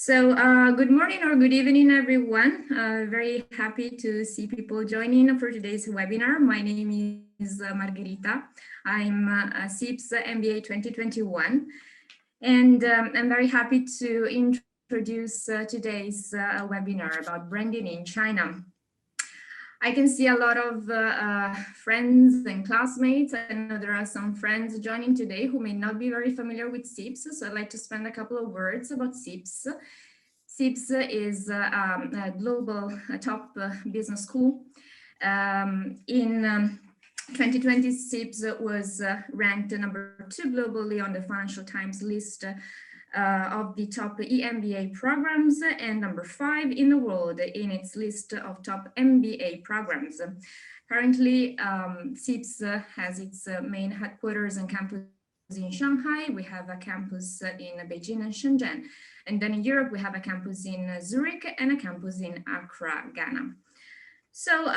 Good morning or good evening, everyone. Very happy to see people joining for today's webinar. My name is Margherita. I'm a CEIBS MBA 2021, and I'm very happy to introduce today's webinar about branding in China. I can see a lot of friends and classmates. I know there are some friends joining today who may not be very familiar with CEIBS, so I'd like to spend a couple of words about CEIBS. CEIBS is a global top business school. In 2020, CEIBS was ranked number 2 globally on the Financial Times list of the top EMBA programs and number 5 in the world in its list of top MBA programs. Currently, CEIBS has its main headquarters and campus in Shanghai. We have a campus in Beijing and Shenzhen. And then in Europe, we have a campus in Zurich and a campus in Accra, Ghana. So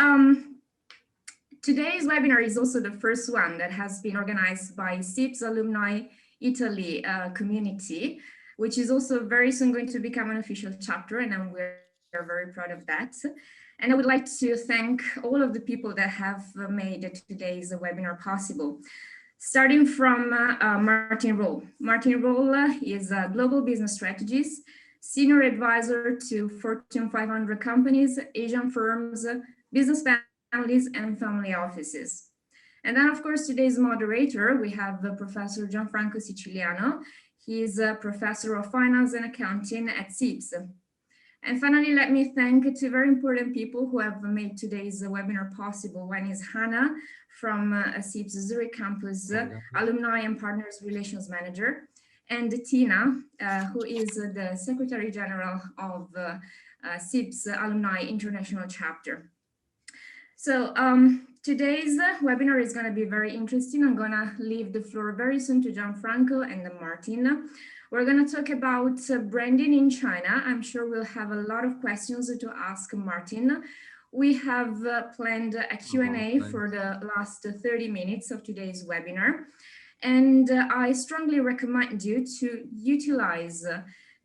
today's webinar is also the first one that has been organized by CEIBS Alumni Italia Community, which is also very soon going to become an official chapter, and we're very proud of that. And I would like to thank all of the people that have made today's webinar possible. Starting from Martin Roll. Martin Roll is a global business strategist, senior advisor to Fortune 500 companies, Asian firms, business families, and family offices. And then, of course, today's moderator, we have Professor Gianfranco Siciliano. He is a professor of finance and accounting at CEIBS. And finally, let me thank two very important people who have made today's webinar possible. One is Hannah from CEIBS Zurich Campus, Alumni and Partners Relations Manager, and Tina, who is the Secretary General of CEIBS Alumni International Chapter. So today's webinar is going to be very interesting. I'm going to leave the floor very soon to Gianfranco and Martin. We're going to talk about branding in China. I'm sure we'll have a lot of questions to ask Martin. We have planned a Q&A for the last 30 minutes of today's webinar. And I strongly recommend you to utilize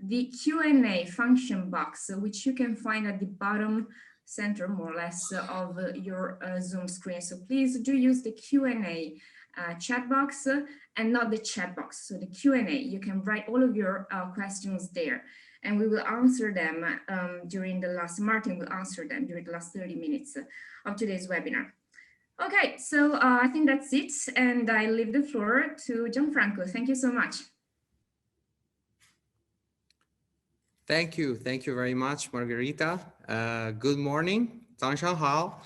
the Q&A function box, which you can find at the bottom center, more or less, of your Zoom screen. So please do use the Q&A chat box and not the chat box. So the Q&A, you can write all of your questions there, and we will answer them during the last, Martin will answer them during the last 30 minutes of today's webinar. Okay, so I think that's it, and I leave the floor to Gianfranco. Thank you so much. Thank you very much, Margherita. Good morning, 早上好,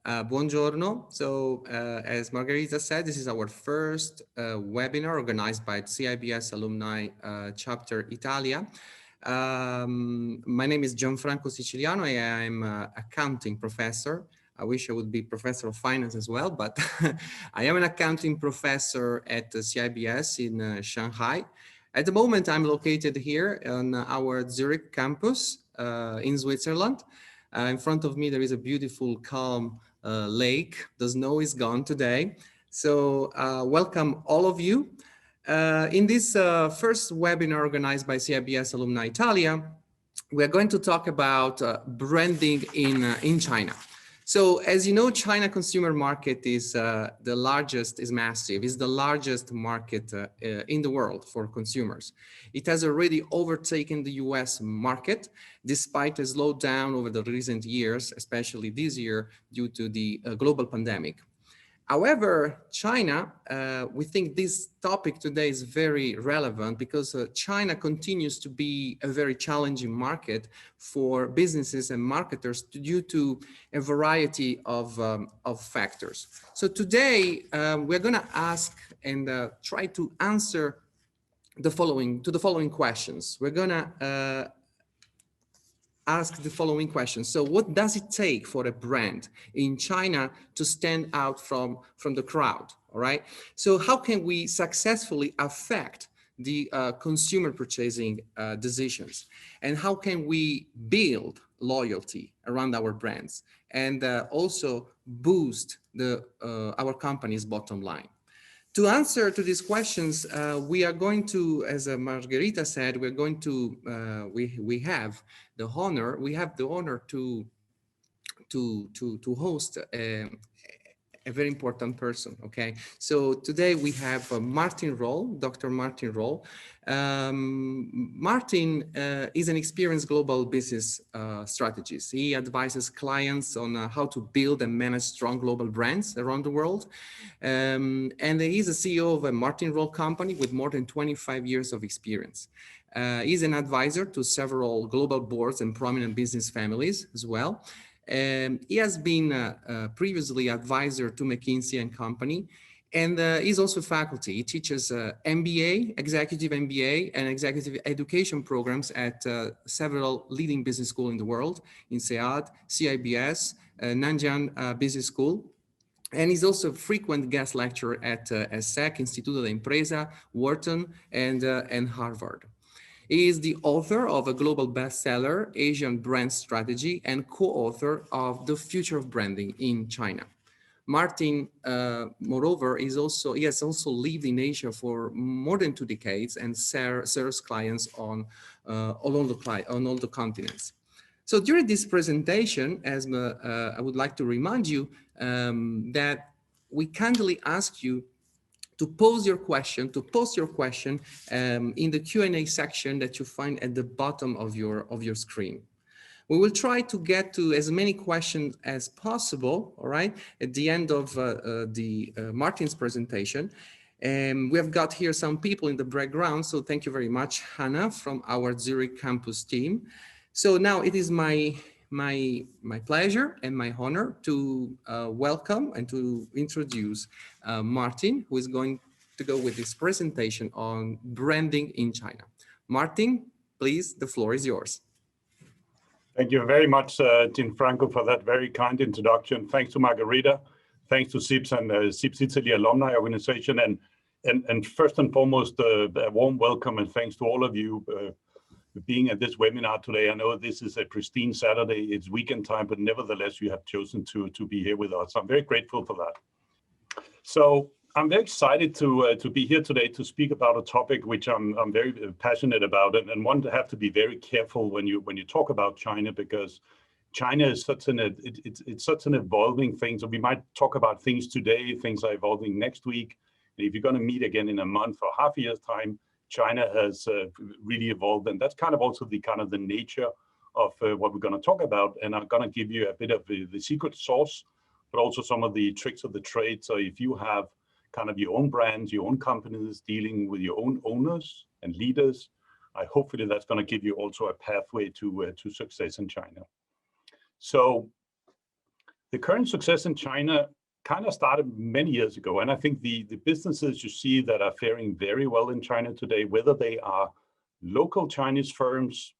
buongiorno. So as Margherita said, this is our first webinar organized by CEIBS Alumni Chapter Italia. My name is Gianfranco Siciliano. I'm an accounting professor. I wish I would be professor of finance as well, but I am an accounting professor at CEIBS in Shanghai. At the moment, I'm located here on our Zurich campus in Switzerland. In front of me, there is a beautiful, calm lake. The snow is gone today. So welcome all of you. In this first webinar organized by CEIBS Alumni Italia, we're going to talk about branding in China. So as you know, China consumer market is massive, is the largest market in the world for consumers. It has already overtaken the US market, despite a slowdown over the recent years, especially this year due to the global pandemic. However, China, we think this topic today is very relevant because China continues to be a very challenging market for businesses and marketers due to a variety of factors. So today, we're going to ask and try to answer the following questions. We're going to ask the following questions. So what does it take for a brand in China to stand out from the crowd, all right? So how can we successfully affect the consumer purchasing decisions? And how can we build loyalty around our brands and also boost our company's bottom line? To answer to these questions, we are going to, as Margherita said, we're going to, we have the honor to host a very important person. Okay, so today we have Martin Roll, Dr. Martin Roll. Martin is an experienced global business strategist. He advises clients on how to build and manage strong global brands around the world. And he's a CEO of a Martin Roll company with more than 25 years of experience. He's an advisor to several global boards and prominent business families as well. He has been previously advisor to McKinsey and Company, and he's also faculty. He teaches MBA, executive MBA, and executive education programs at several leading business schools in the world, in SEAD, CEIBS, Nanjing Business School. And he's also a frequent guest lecturer at ESSEC, Instituto de Empresa, Wharton, and Harvard. He is the author of a global bestseller, Asian Brand Strategy, and co-author of The Future of Branding in China. Martin, moreover, he has also lived in Asia for more than 2 decades and serves clients on all the continents. So during this presentation, I would like to remind you that we kindly ask you to post your question in the Q&A section that you find at the bottom of your screen. We will try to get to as many questions as possible, all right, at the end of Martin's presentation. We have got here some people in the background, so thank you very much, Hannah, from our Zurich campus team. So now it is my pleasure and my honor to welcome and to introduce Martin, who is going to go with this presentation on branding in China. Martin, please, the floor is yours. Thank you very much, Gianfranco, for that very kind introduction. Thanks to Margherita, thanks to CEIBS and CEIBS Italy Alumni Organization, and first and foremost, a warm welcome and thanks to all of you being at this webinar today. I know this is a pristine Saturday, it's weekend time, but nevertheless, you have chosen to be here with us. I'm very grateful for that. So I'm very excited to be here today to speak about a topic which I'm very passionate about, and one to have to be very careful when you talk about China, because China is such an evolving thing. So we might talk about things today, things are evolving next week. And if you're going to meet again in a month or half a year's time, China has really evolved, and that's kind of also the nature of what we're going to talk about. And I'm going to give you a bit of the secret sauce, but also some of the tricks of the trade. So if you have kind of your own brands, your own companies, dealing with your own owners and leaders, hopefully that's going to give you also a pathway to success in China. So the current success in China kind of started many years ago. And I think the businesses you see that are faring very well in China today, whether they are local Chinese firms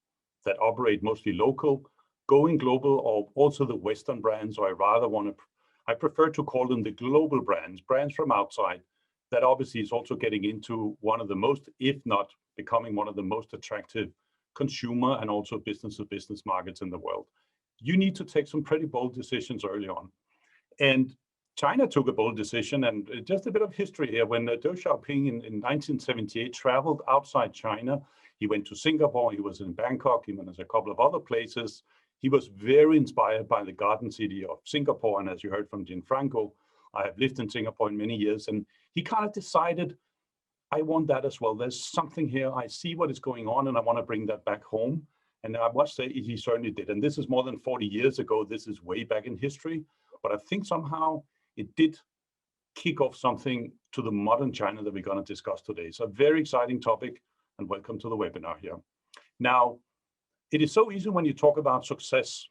that operate mostly local, going global, or also the Western brands, or I prefer to call them the global brands from outside, that obviously is also getting into one of the most, if not becoming one of the most attractive consumer and also business-to-business markets in the world. You need to take some pretty bold decisions early on. And China took a bold decision, and just a bit of history here. When Deng Xiaoping in 1978 traveled outside China, he went to Singapore, he was in Bangkok, he went to a couple of other places. He was very inspired by the garden city of Singapore. And as you heard from Gianfranco, I have lived in Singapore in many years, and he kind of decided, I want that as well. There's something here, I see what is going on, and I want to bring that back home. And I must say, he certainly did. And this is more than 40 years ago. This is way back in history. But I think somehow it did kick off something to the modern China that we're going to discuss today. So a very exciting topic, and welcome to the webinar here. Now, it is so easy when you talk about success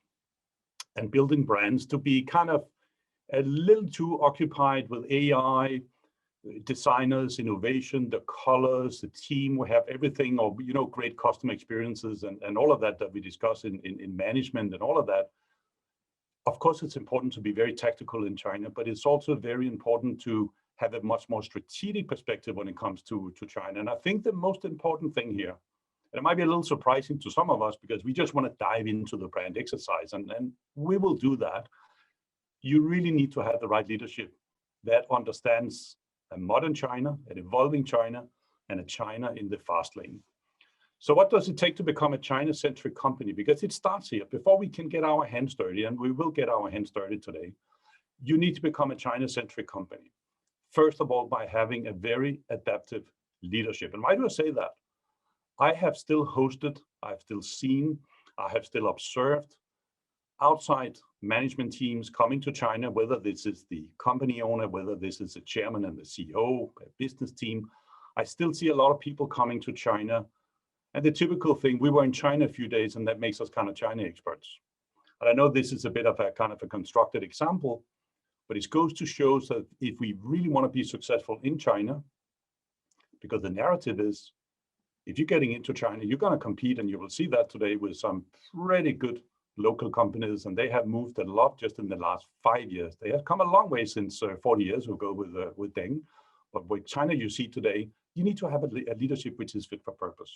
and building brands to be kind of a little too occupied with AI, designers, innovation, the colors, the team, we have everything, or great customer experiences and all of that we discuss in management and all of that. Of course, it's important to be very tactical in China, but it's also very important to have a much more strategic perspective when it comes to China. And I think the most important thing here, and it might be a little surprising to some of us because we just want to dive into the brand exercise, and we will do that. You really need to have the right leadership that understands a modern China, an evolving China, and a China in the fast lane. So what does it take to become a China-centric company? Because it starts here. Before we can get our hands dirty, and we will get our hands dirty today, you need to become a China-centric company. First of all, by having a very adaptive leadership. And why do I say that? I have still hosted, I've still seen, I have still observed outside management teams coming to China, whether this is the company owner, whether this is the chairman and the CEO, a business team. I still see a lot of people coming to China. And the typical thing, we were in China a few days, and that makes us kind of China experts. And I know this is a bit of a kind of a constructed example, but it goes to show that if we really want to be successful in China, because the narrative is, if you're getting into China, you're going to compete, and you will see that today with some pretty good local companies, and they have moved a lot just in the last 5 years. They have come a long way since 40 years ago with Deng. But with China you see today, you need to have a leadership which is fit for purpose.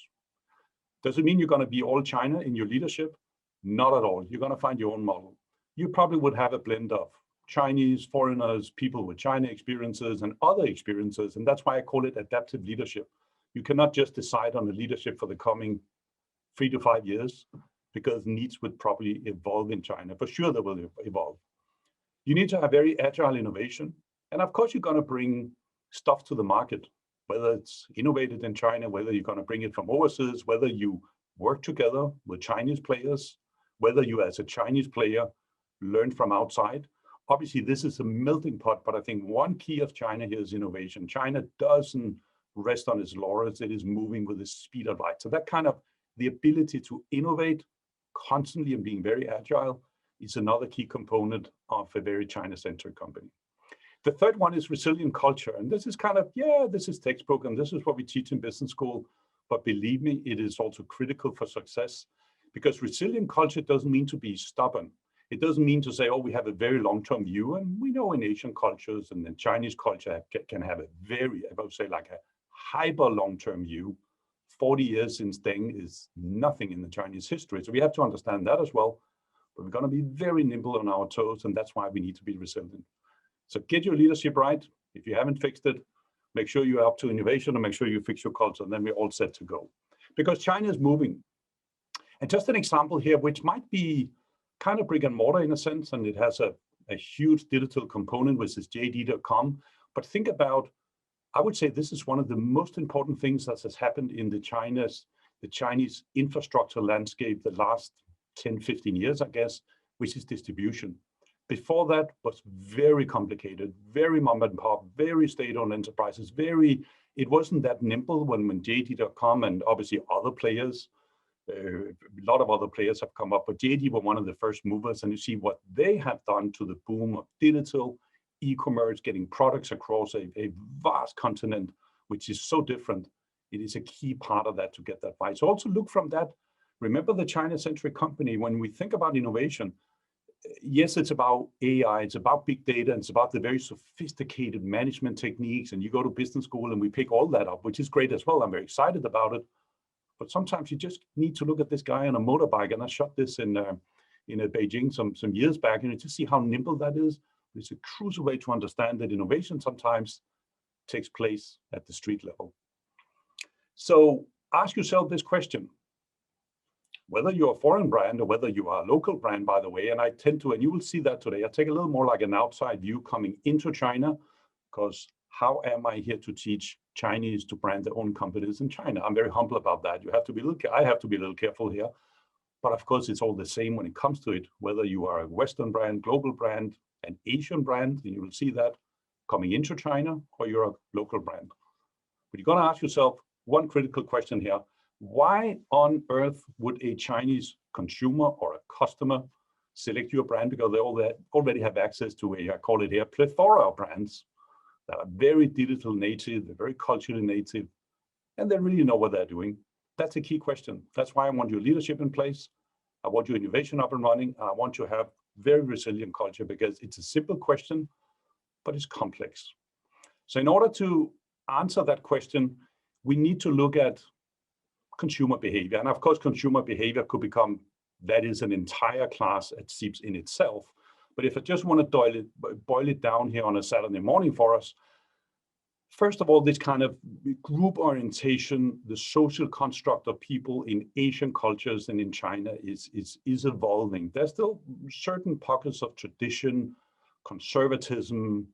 Does it mean you're going to be all China in your leadership? Not at all. You're going to find your own model. You probably would have a blend of Chinese, foreigners, people with China experiences and other experiences. And that's why I call it adaptive leadership. You cannot just decide on the leadership for the coming 3 to 5 years, because needs would probably evolve in China. For sure, they will evolve. You need to have very agile innovation. And of course, you're going to bring stuff to the market, whether it's innovated in China, whether you're going to bring it from overseas, whether you work together with Chinese players, whether you as a Chinese player learn from outside. Obviously, this is a melting pot, but I think one key of China here is innovation. China doesn't rest on its laurels. It is moving with the speed of light. So that kind of the ability to innovate constantly and being very agile is another key component of a very China-centric company. The third one is resilient culture. And this is kind of, yeah, this is textbook and this is what we teach in business school. But believe me, it is also critical for success, because resilient culture doesn't mean to be stubborn. It doesn't mean to say, oh, we have a very long-term view. And we know in Asian cultures and in Chinese culture can have a very, I would say, like a hyper long-term view. 40 years since Deng is nothing in the Chinese history. So we have to understand that as well. But we're going to be very nimble on our toes, and that's why we need to be resilient. So get your leadership right. If you haven't fixed it, make sure you're up to innovation and make sure you fix your culture, and then we're all set to go. Because China is moving. And just an example here, which might be kind of brick and mortar in a sense, and it has a huge digital component, which is JD.com. But think about, I would say this is one of the most important things that has happened in the Chinese infrastructure landscape the last 10, 15 years, I guess, which is distribution. Before that was very complicated, very mom and pop, very state-owned enterprises, it wasn't that nimble when JD.com and obviously other players, a lot of other players have come up, but JD were one of the first movers, and you see what they have done to the boom of digital e-commerce, getting products across a vast continent, which is so different. It is a key part of that to get that right. So also look from that. Remember the China-centric company, when we think about innovation, yes, it's about AI, it's about big data, and it's about the very sophisticated management techniques, and you go to business school and we pick all that up, which is great as well. I'm very excited about it. But sometimes you just need to look at this guy on a motorbike, and I shot this in Beijing some years back, and you just see how nimble that is. It's a crucial way to understand that innovation sometimes takes place at the street level. So ask yourself this question. Whether you're a foreign brand or whether you are a local brand, by the way, and I tend to, and you will see that today, I take a little more like an outside view coming into China, because how am I here to teach Chinese to brand their own companies in China? I'm very humble about that. You have to be I have to be a little careful here. But of course, it's all the same when it comes to it, whether you are a Western brand, global brand, an Asian brand, and you will see that coming into China, or you're a local brand. But you're going to ask yourself one critical question here. Why on earth would a Chinese consumer or a customer select your brand? Because they already have access to I call it here, plethora of brands that are very digital native, they're very culturally native, and they really know what they're doing. That's a key question. That's why I want your leadership in place. I want your innovation up and running. And I want you to have very resilient culture, because it's a simple question, but it's complex. So in order to answer that question, we need to look at consumer behavior. And of course, consumer behavior could become, that is an entire class at CEIBS in itself. But if I just want to boil it down here on a Saturday morning for us, First of all, this kind of group orientation, the social construct of people in Asian cultures and in China is evolving. There's still certain pockets of tradition, conservatism,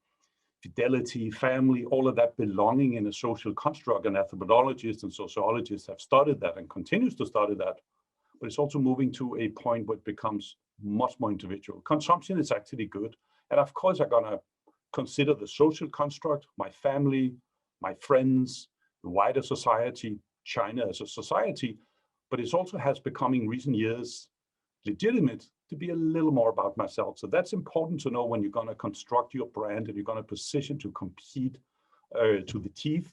fidelity, family, all of that belonging in a social construct, and anthropologists and sociologists have studied that and continues to study that. But it's also moving to a point where it becomes much more individual. Consumption is actually good. And of course, I'm gonna consider the social construct, my family, my friends, the wider society, China as a society, but it also has become in recent years legitimate to be a little more about myself. So that's important to know when you're gonna construct your brand and you're gonna position to compete to the teeth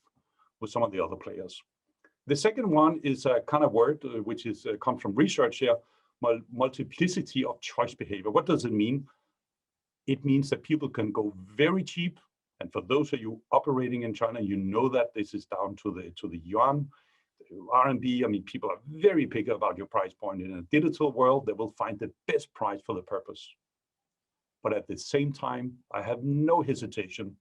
with some of the other players. The second one is a kind of word which is comes from research here, multiplicity of choice behavior. What does it mean? It means that people can go very cheap. And for those of you operating in China, you know that this is down to the yuan, the RMB. I mean, people are very picky about your price point. In a digital world, they will find the best price for the purpose. But at the same time, I have no hesitation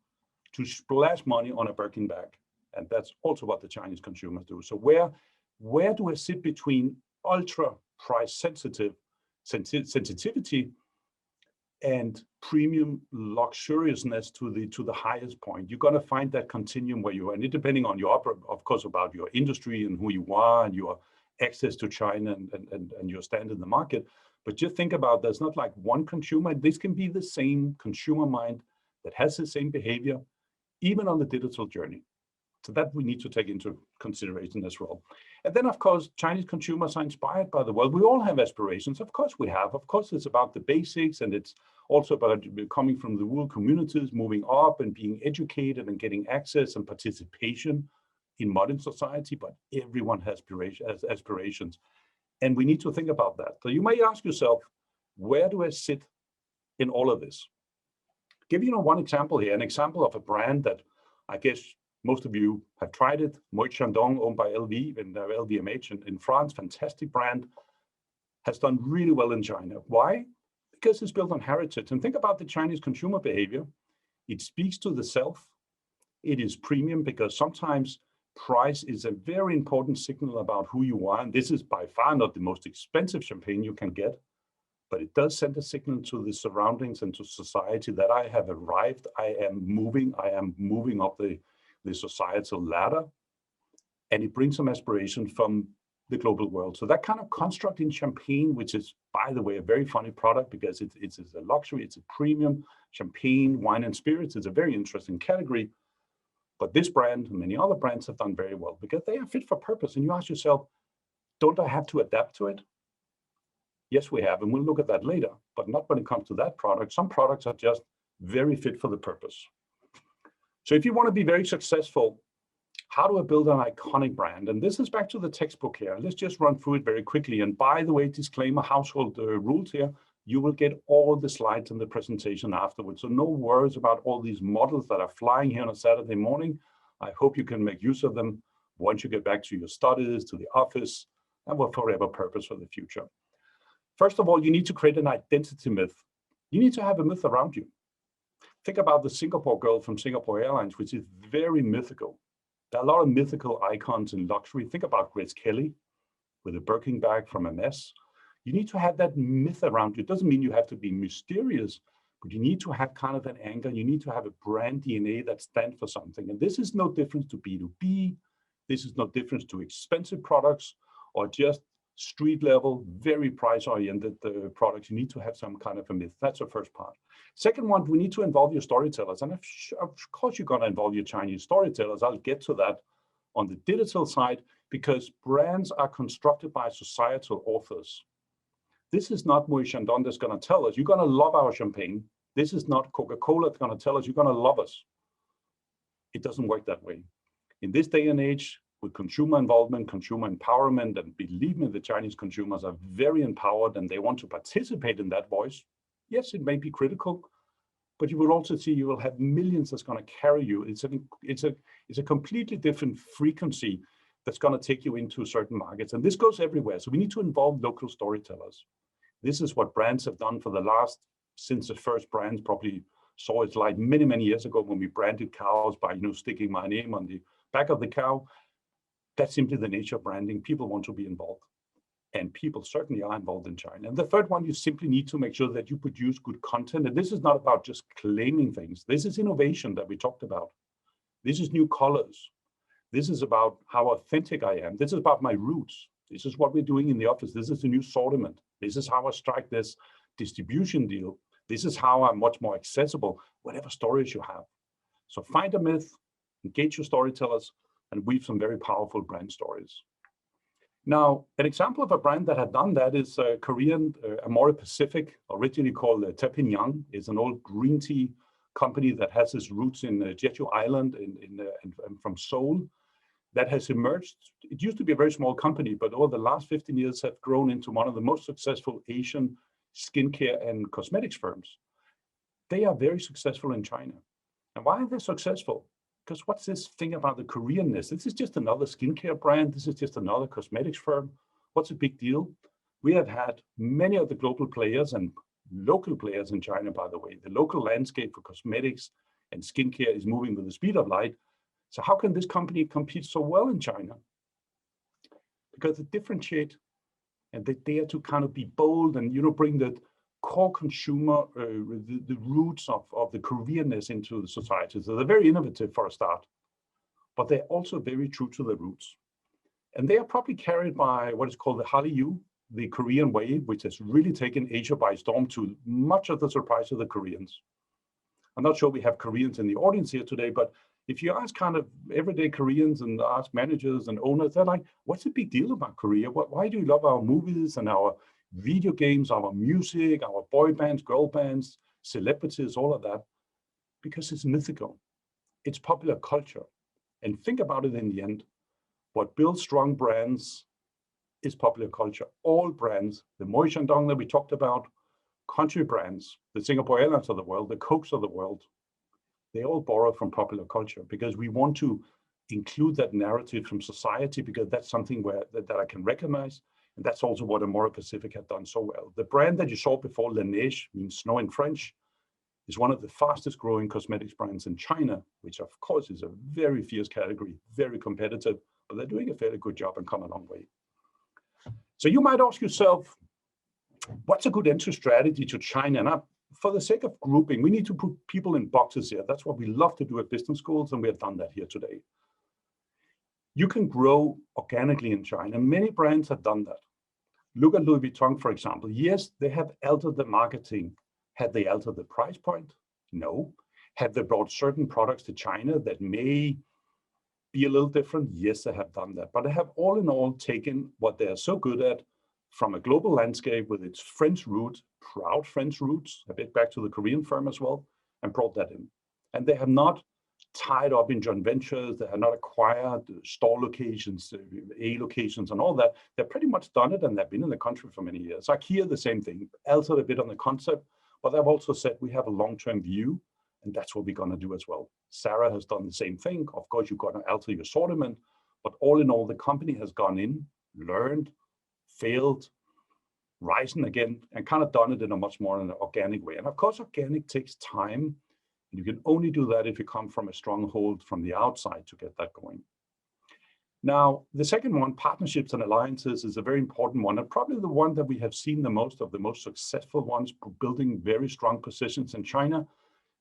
to splash money on a Birkin bag. And that's also what the Chinese consumers do. So where do I sit between ultra price sensitivity and premium luxuriousness to the highest point? You're going to find that continuum where you are, and it depending on your, of course, about your industry and who you are and your access to China and your stand in the market. But just think about, there's not like one consumer. This can be the same consumer mind that has the same behavior, even on the digital journey. So that we need to take into consideration as well. And then, of course, Chinese consumers are inspired by the world. We all have aspirations. Of course we have. Of course, it's about the basics, and it's also about coming from the rural communities, moving up and being educated and getting access and participation in modern society. But everyone has aspirations. And we need to think about that. So you may ask yourself, where do I sit in all of this? Give you one example here, an example of a brand that I guess most of you have tried it, Moët Chandon, owned by LV and LVMH in France, fantastic brand, has done really well in China. Why? Because it's built on heritage. And think about the Chinese consumer behavior. It speaks to the self. It is premium because sometimes price is a very important signal about who you are. And this is by far not the most expensive champagne you can get, but it does send a signal to the surroundings and to society that I have arrived. I am moving up the societal ladder, and it brings some aspiration from the global world. So that kind of construct in champagne, which is, by the way, a very funny product because it's a luxury, it's a premium champagne, wine and spirits. It's a very interesting category. But this brand and many other brands have done very well because they are fit for purpose. And you ask yourself, don't I have to adapt to it? Yes, we have, and we'll look at that later, but not when it comes to that product. Some products are just very fit for the purpose. So if you want to be very successful, how do I build an iconic brand? And this is back to the textbook here. Let's just run through it very quickly. And by the way, disclaimer, household rules here. You will get all the slides in the presentation afterwards. So no worries about all these models that are flying here on a Saturday morning. I hope you can make use of them once you get back to your studies, to the office, and for whatever purpose for the future. First of all, you need to create an identity myth. You need to have a myth around you. Think about the Singapore girl from Singapore Airlines, which is very mythical. There are a lot of mythical icons in luxury. Think about Grace Kelly with a Birkin bag from MS. You need to have that myth around you. It doesn't mean you have to be mysterious, but you need to have kind of an anchor. You need to have a brand DNA that stands for something. And this is no difference to B2B. This is no difference to expensive products or just street level, very price oriented products. You need to have some kind of a myth. That's the first part. Second one, we need to involve your storytellers. And of course, you're going to involve your Chinese storytellers. I'll get to that on the digital side because brands are constructed by societal authors. This is not Moët Chandon that's going to tell us, you're going to love our champagne. This is not Coca-Cola that's going to tell us, you're going to love us. It doesn't work that way. In this day and age, with consumer involvement, consumer empowerment, and believe me, the Chinese consumers are very empowered and they want to participate in that voice. Yes, it may be critical, but you will also see you will have millions that's going to carry you. It's a completely different frequency that's going to take you into certain markets. And this goes everywhere. So we need to involve local storytellers. This is what brands have done for the last, since the first brands probably saw its light many, many years ago when we branded cows by, sticking my name on the back of the cow. That's simply the nature of branding. People want to be involved, and people certainly are involved in China. And the third one, you simply need to make sure that you produce good content. And this is not about just claiming things. This is innovation that we talked about. This is new colors. This is about how authentic I am. This is about my roots. This is what we're doing in the office. This is a new assortment. This is how I strike this distribution deal. This is how I'm much more accessible, whatever stories you have. So find a myth, engage your storytellers, and weave some very powerful brand stories. Now, an example of a brand that had done that is Korean Amore Pacific, originally called Taepingyang. It's an old green tea company that has its roots in Jeju Island and from Seoul. That has emerged. It used to be a very small company, but over the last 15 years have grown into one of the most successful Asian skincare and cosmetics firms. They are very successful in China. And why are they successful? Because what's this thing about the Koreanness? This is just another skincare brand. This is just another cosmetics firm. What's a big deal? We have had many of the global players and local players in China, by the way. The local landscape for cosmetics and skincare is moving with the speed of light. So how can this company compete so well in China? Because they differentiate and they dare to kind of be bold and bring the core consumer, the roots of the Koreanness into the society. So they're very innovative for a start, but they're also very true to their roots. And they are probably carried by what is called the Hallyu, the Korean way, which has really taken Asia by storm to much of the surprise of the Koreans. I'm not sure we have Koreans in the audience here today, but if you ask kind of everyday Koreans and ask managers and owners, they're like, what's the big deal about Korea? Why do you love our movies and our video games, our music, our boy bands, girl bands, celebrities, all of that? Because it's mythical. It's popular culture. And think about it in the end. What builds strong brands is popular culture. All brands, the Moe Shandong that we talked about, country brands, the Singapore Airlines of the world, the Cokes of the world, they all borrow from popular culture because we want to include that narrative from society because that's something that I can recognize. And that's also what Amore Pacific had done so well. The brand that you saw before, La Neige, means snow in French, is one of the fastest growing cosmetics brands in China, which of course is a very fierce category, very competitive, but they're doing a fairly good job and come a long way. So you might ask yourself, what's a good entry strategy to China? And for the sake of grouping, we need to put people in boxes here. That's what we love to do at business schools, and we have done that here today. You can grow organically in China. Many brands have done that. Look at Louis Vuitton, for example. Yes, they have altered the marketing. Had they altered the price point? No. Have they brought certain products to China that may be a little different? Yes, they have done that. But they have all in all taken what they are so good at from a global landscape with its French roots, proud French roots, a bit back to the Korean firm as well, and brought that in. And they have not tied up in joint ventures. They have not acquired store locations, A locations and all that. They've pretty much done it, and they've been in the country for many years. IKEA, the same thing, altered a bit on the concept, but they've also said we have a long-term view, and that's what we're going to do as well. Sarah has done the same thing. Of course, you've got to alter your assortment, but all in all, the company has gone in, learned, failed, risen again, and kind of done it in a much more organic way. And of course, organic takes time. And you can only do that if you come from a stronghold from the outside to get that going. Now, the second one, partnerships and alliances, is a very important one, and probably the one that we have seen the most of, the most successful ones, building very strong positions in China.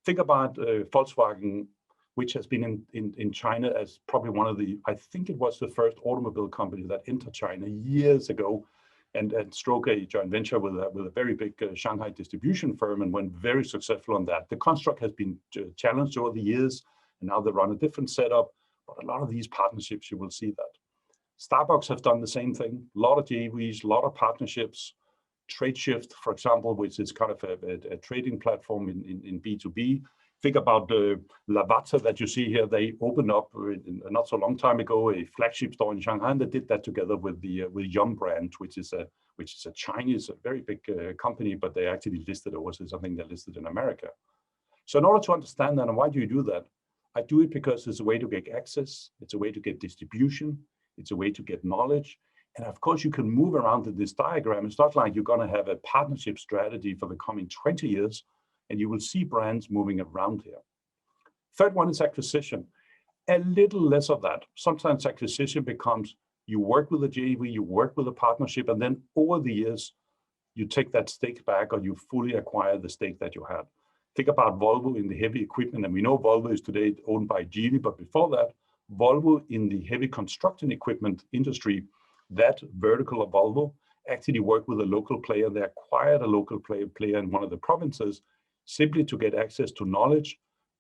Think about Volkswagen, which has been in China as probably one of the, I think it was the first automobile company that entered China years ago, and struck a joint venture with a very big Shanghai distribution firm and went very successful on that. The construct has been challenged over the years, and now they run a different setup. But a lot of these partnerships, you will see that. Starbucks have done the same thing. A lot of JVs, a lot of partnerships. TradeShift, for example, which is kind of a trading platform in B2B. Think about the Lavazza that you see here. They opened up not so long time ago a flagship store in Shanghai, and they did that together with Yum brand, which is a Chinese, a very big company, but they actually listed overseas. I think they're listed in America. So in order to understand that, and why do you do that? I do it because it's a way to get access. It's a way to get distribution. It's a way to get knowledge. And of course, you can move around in this diagram. It's not like you're going to have a partnership strategy for the coming 20 years. and you will see brands moving around here. Third one is acquisition. A little less of that. Sometimes acquisition becomes you work with a JV, you work with a partnership, and then over the years, you take that stake back or you fully acquire the stake that you had. Think about Volvo in the heavy equipment, and we know Volvo is today owned by Geely, but before that, Volvo in the heavy construction equipment industry, that vertical of Volvo actually worked with a local player. They acquired a local player in one of the provinces simply to get access to knowledge,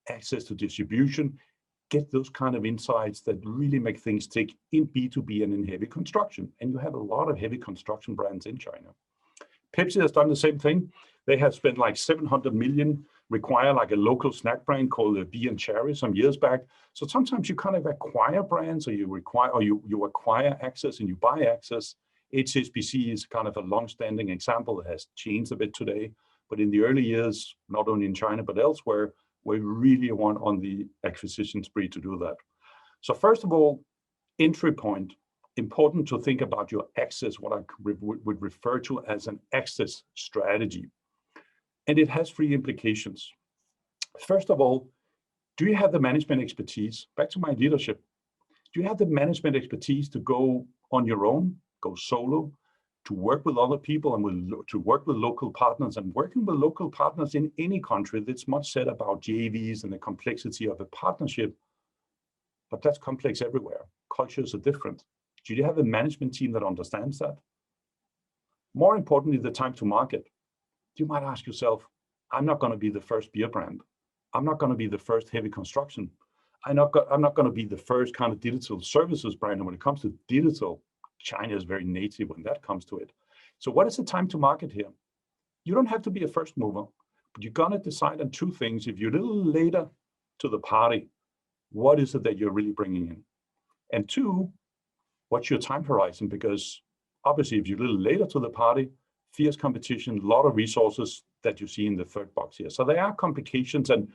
access to distribution, get those kind of insights that really make things tick in B2B and in heavy construction. And you have a lot of heavy construction brands in China. Pepsi has done the same thing. They have spent like 700 million, require like a local snack brand called Bee and Cherry some years back. So sometimes you kind of acquire brands, or you acquire access and you buy access. HSBC is kind of a long-standing example that has changed a bit today. But in the early years, not only in China, but elsewhere, we really want on the acquisition spree to do that. So first of all, entry point, important to think about your access, what I would refer to as an access strategy. And it has three implications. First of all, do you have the management expertise? Back to my leadership. Do you have the management expertise to go on your own, go solo, to work with other people and to work with local partners? And working with local partners in any country, that's much said about JVs and the complexity of a partnership, but that's complex everywhere. Cultures are different. Do you have a management team that understands that? More importantly, the time to market. You might ask yourself, I'm not going to be the first beer brand. I'm not going to be the first heavy construction. I'm not going to be the first kind of digital services brand. And when it comes to digital, China is very native when that comes to it. So what is the time to market here? You don't have to be a first mover, but you're going to decide on two things. If you're a little later to the party, what is it that you're really bringing in? And two, what's your time horizon? Because obviously, if you're a little later to the party, fierce competition, a lot of resources that you see in the third box here. So there are complications, and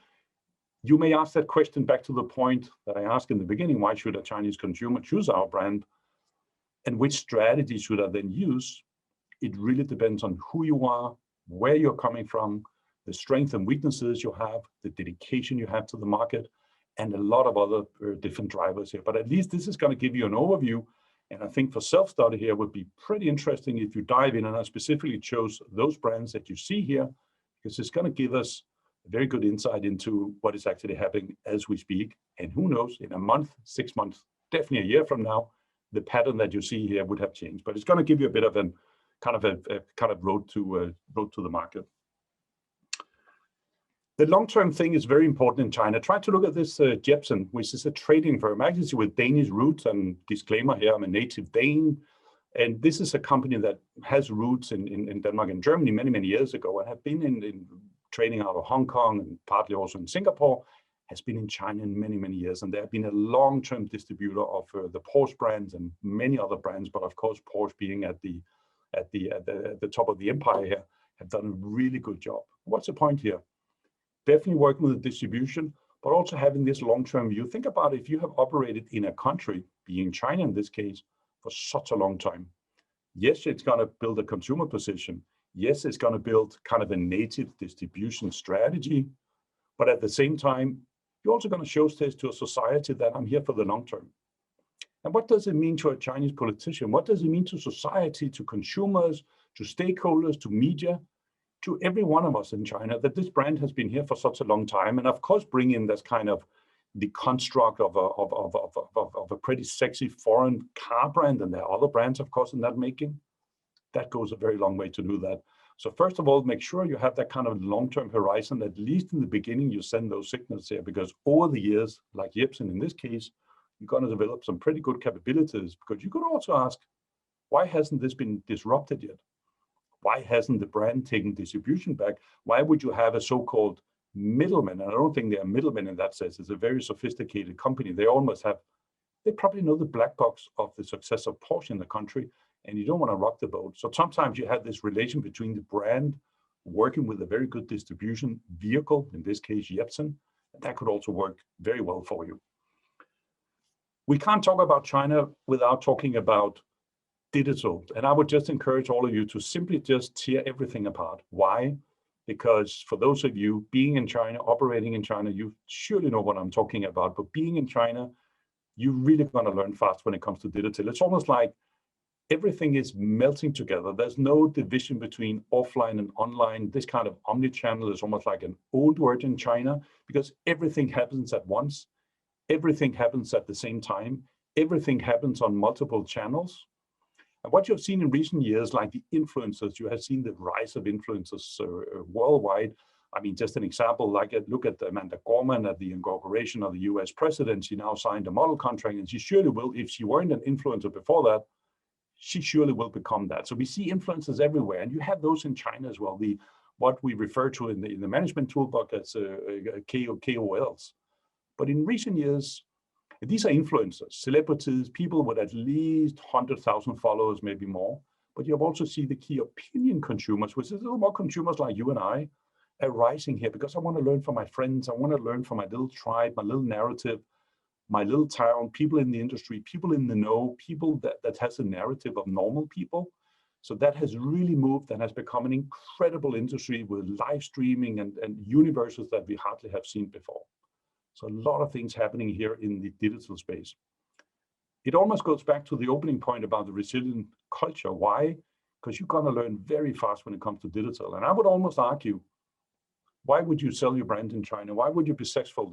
you may ask that question back to the point that I asked in the beginning, why should a Chinese consumer choose our brand? And which strategy should I then use? It really depends on who you are, where you're coming from, the strengths and weaknesses you have, the dedication you have to the market, and a lot of other different drivers here. But at least this is going to give you an overview. And I think for self-study here would be pretty interesting if you dive in, and I specifically chose those brands that you see here, because it's going to give us a very good insight into what is actually happening as we speak. And who knows, in a month, 6 months, definitely a year from now, the pattern that you see here would have changed. But it's going to give you a bit of a kind of road to the market. The long-term thing is very important in China. Try to look at this Jebsen, which is a trading firm, actually with Danish roots. And disclaimer here, I'm a native Dane. And this is a company that has roots in Denmark and Germany many, many years ago, and have been in trading out of Hong Kong and partly also in Singapore, has been in China in many, many years. And they have been a long-term distributor of the Porsche brands and many other brands, but of course, Porsche being at the top of the empire here, have done a really good job. What's the point here? Definitely working with the distribution, but also having this long-term view. Think about if you have operated in a country, being China in this case, for such a long time. Yes, it's going to build a consumer position. Yes, it's going to build kind of a native distribution strategy. But at the same time, you're also going to show to a society that I'm here for the long term. And what does it mean to a Chinese politician? What does it mean to society, to consumers, to stakeholders, to media, to every one of us in China, that this brand has been here for such a long time? And of course, bring in this kind of the construct of a pretty sexy foreign car brand, and there are other brands, of course, in that making. That goes a very long way to do that. So first of all, make sure you have that kind of long-term horizon. At least in the beginning, you send those signals there, because over the years, like Jebsen in this case, you're going to develop some pretty good capabilities. Because you could also ask, why hasn't this been disrupted yet? Why hasn't the brand taken distribution back? Why would you have a so-called middleman? And I don't think they are middlemen in that sense. It's a very sophisticated company. They probably know the black box of the success of Porsche in the country, and you don't want to rock the boat. So sometimes you have this relation between the brand working with a very good distribution vehicle, in this case, Jebsen, and that could also work very well for you. We can't talk about China without talking about digital. And I would just encourage all of you to simply just tear everything apart. Why? because for those of you being in China, operating in China, you surely know what I'm talking about. But being in China, you're really going to learn fast when it comes to digital. It's almost like everything is melting together. There's no division between offline and online. This kind of omni-channel is almost like an old word in China, because everything happens at once. Everything happens at the same time. Everything happens on multiple channels. And what you've seen in recent years, like the influencers, you have seen the rise of influencers worldwide. I mean, just an example, like look at Amanda Gorman at the inauguration of the US president. She now signed a model contract, and she surely will, if she weren't an influencer before that, she surely will become that. So we see influencers everywhere, and you have those in China as well. What we refer to in the management toolbox as KOLs. But in recent years, these are influencers, celebrities, people with at least 100,000 followers, maybe more. But you also see the key opinion consumers, which is a little more consumers like you and I, are rising here, because I want to learn from my friends. I want to learn from my little tribe, my little narrative, my little town, people in the industry, people in the know, people that has a narrative of normal people. So that has really moved and has become an incredible industry with live streaming and universes that we hardly have seen before. So a lot of things happening here in the digital space. It almost goes back to the opening point about the resilient culture. Why? Because you're going to learn very fast when it comes to digital. And I would almost argue, why would you sell your brand in China? Why would you be successful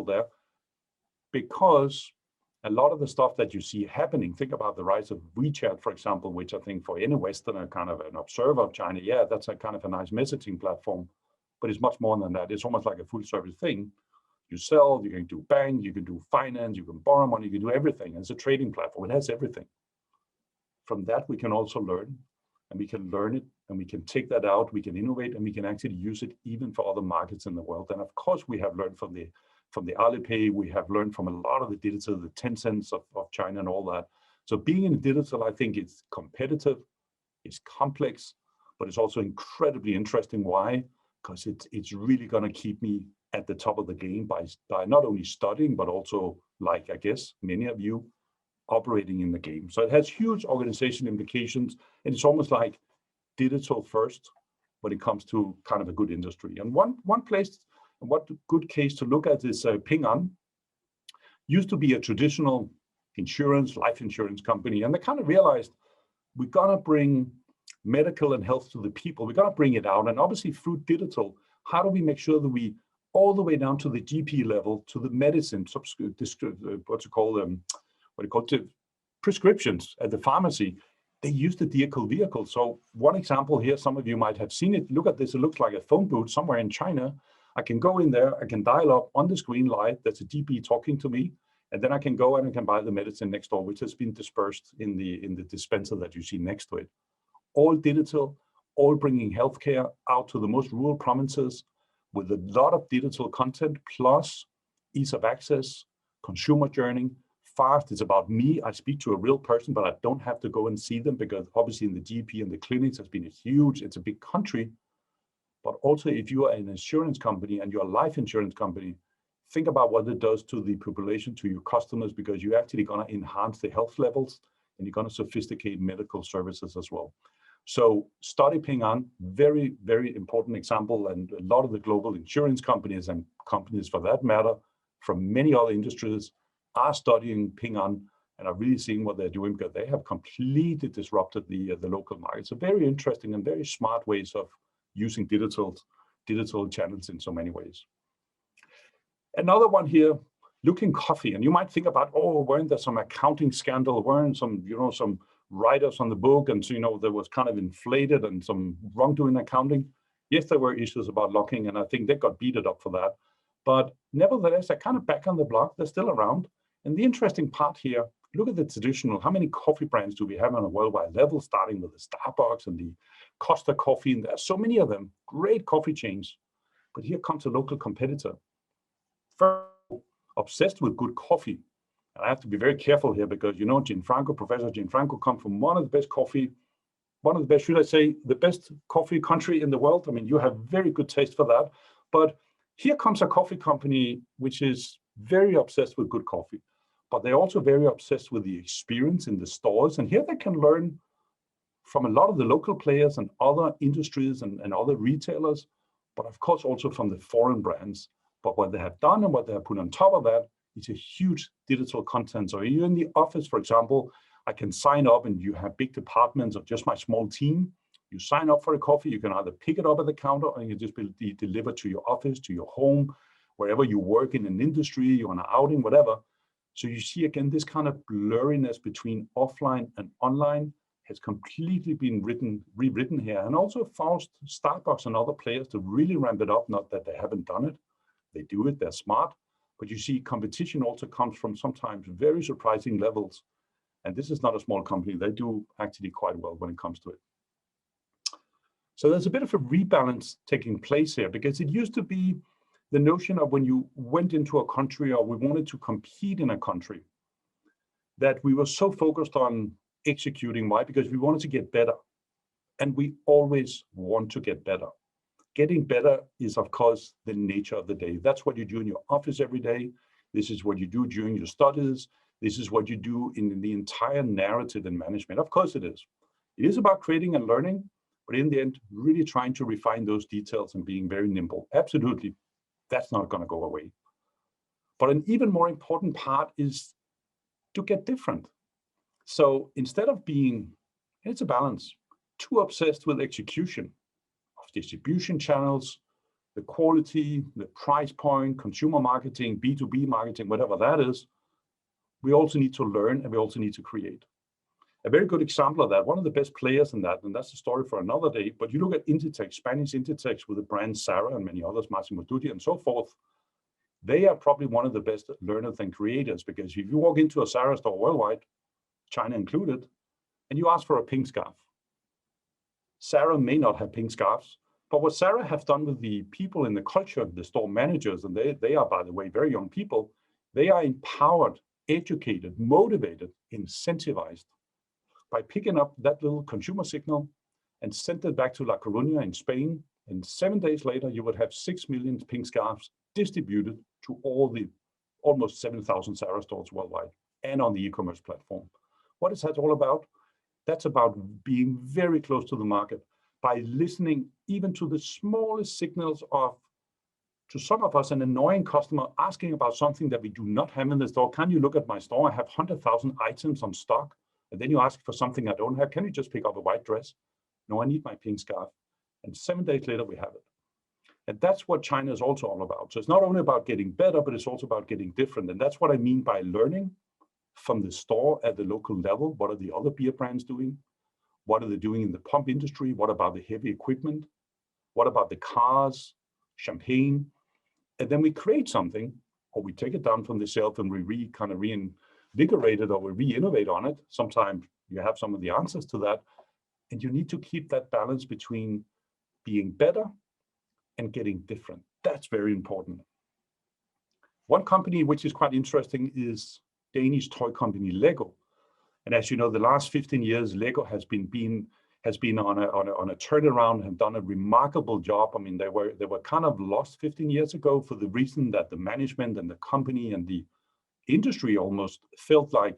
there? Because a lot of the stuff that you see happening, think about the rise of WeChat, for example, which I think for any Westerner, kind of an observer of China, yeah, that's a kind of a nice messaging platform, but it's much more than that. It's almost like a full service thing. You sell, you can do bank, you can do finance, you can borrow money, you can do everything. It's a trading platform. It has everything. From that, we can also learn, and we can learn it, and we can take that out, we can innovate, and we can actually use it even for other markets in the world. And of course, we have learned from the Alipay, we have learned from a lot of the digital, the Tencents of China and all that. So being in digital, I think it's competitive, it's complex, but it's also incredibly interesting. Why? Because it's really going to keep me at the top of the game by not only studying, but also, like I guess many of you, operating in the game. So it has huge organization implications, and it's almost like digital first when it comes to kind of a good industry. And one place, what good case to look at is Ping An. Used to be a traditional insurance, life insurance company, and they kind of realized we're gonna bring medical and health to the people. We're gonna bring it out, and obviously through digital, how do we make sure that we all the way down to the GP level, to the medicine, prescriptions at the pharmacy, they use the digital vehicle. So one example here, some of you might have seen it. Look at this, it looks like a phone booth somewhere in China. I can go in there, I can dial up on the screen live, that's a GP talking to me, and then I can go and I can buy the medicine next door, which has been dispersed in the dispenser that you see next to it. All digital, all bringing healthcare out to the most rural provinces with a lot of digital content, plus ease of access, consumer journey, fast. It's about me. I speak to a real person, but I don't have to go and see them, because obviously in the GP and the clinics has been it's a big country. But also if you are an insurance company and you're a life insurance company, think about what it does to the population, to your customers, because you're actually going to enhance the health levels and you're going to sophisticate medical services as well. So study Ping An, very, very important example. And a lot of the global insurance companies and companies for that matter, from many other industries, are studying Ping An and are really seeing what they're doing, because they have completely disrupted the local market. So very interesting and very smart ways of using digital channels in so many ways. Another one here, Looking Coffee. And you might think about, oh, weren't there some accounting scandal? Weren't some writers on the book, and so there was kind of inflated and some wrongdoing accounting? Yes, there were issues about locking, and I think they got beaten up for that. But nevertheless, they're kind of back on the block. They're still around. And the interesting part here, look at the traditional, how many coffee brands do we have on a worldwide level, starting with the Starbucks and the Costa Coffee, and there's so many of them, great coffee chains. But here comes a local competitor, obsessed with good coffee. And I have to be very careful here, because Professor Gianfranco comes from one of the best coffee, should I say, the best coffee country in the world. I mean, you have very good taste for that. But here comes a coffee company which is very obsessed with good coffee, but they're also very obsessed with the experience in the stores. And here they can learn from a lot of the local players and other industries and other retailers, but of course also from the foreign brands. But what they have done and what they have put on top of that is a huge digital content. So you're in the office, for example, I can sign up and you have big departments or just my small team. You sign up for a coffee, you can either pick it up at the counter or you just be delivered to your office, to your home, wherever you work in an industry, you're on an outing, whatever. So you see again, this kind of blurriness between offline and online has completely been rewritten here, and also forced Starbucks and other players to really ramp it up. Not that they haven't done it, they do it, they're smart, but you see competition also comes from sometimes very surprising levels. And this is not a small company, they do actually quite well when it comes to it. So there's a bit of a rebalance taking place here, because it used to be the notion of when you went into a country or we wanted to compete in a country, that we were so focused on executing. Why? Because we wanted to get better. And we always want to get better. Getting better is, of course, the nature of the day. That's what you do in your office every day. This is what you do during your studies. This is what you do in the entire narrative and management. Of course it is. It is about creating and learning, but in the end, really trying to refine those details and being very nimble. Absolutely, that's not going to go away. But an even more important part is to get different. So instead of being, it's a balance, too obsessed with execution of distribution channels, the quality, the price point, consumer marketing, B2B marketing, whatever that is, we also need to learn and we also need to create. A very good example of that, one of the best players in that, and that's a story for another day, but you look at Inditex, Spanish Inditex with the brand Zara and many others, Massimo Dutti and so forth, they are probably one of the best learners and creators, because if you walk into a Zara store worldwide, China included, and you ask for a pink scarf, Zara may not have pink scarves, but what Zara have done with the people in the culture, the store managers, and they are, by the way, very young people, they are empowered, educated, motivated, incentivized by picking up that little consumer signal and sent it back to La Coruña in Spain. And 7 days later, you would have 6 million pink scarves distributed to all the almost 7,000 Zara stores worldwide and on the e-commerce platform. What is that all about? That's about being very close to the market by listening even to the smallest signals of, to some of us, an annoying customer asking about something that we do not have in the store. Can you look at my store? I have 100,000 items on stock. And then you ask for something I don't have. Can you just pick up a white dress? No, I need my pink scarf. And 7 days later, we have it. And that's what China is also all about. So it's not only about getting better, but it's also about getting different. And that's what I mean by learning from the store at the local level. What are the other beer brands doing? What are they doing in the pump industry? What about the heavy equipment? What about the cars, champagne? And then we create something, or we take it down from the shelf and we reinvigorate it, or we re-innovate on it. Sometimes you have some of the answers to that. And you need to keep that balance between being better and getting different. That's very important. One company which is quite interesting is Danish toy company Lego. And as you know, the last 15 years, Lego has been on a turnaround and done a remarkable job. I mean, they were kind of lost 15 years ago for the reason that the management and the company and the industry almost felt like,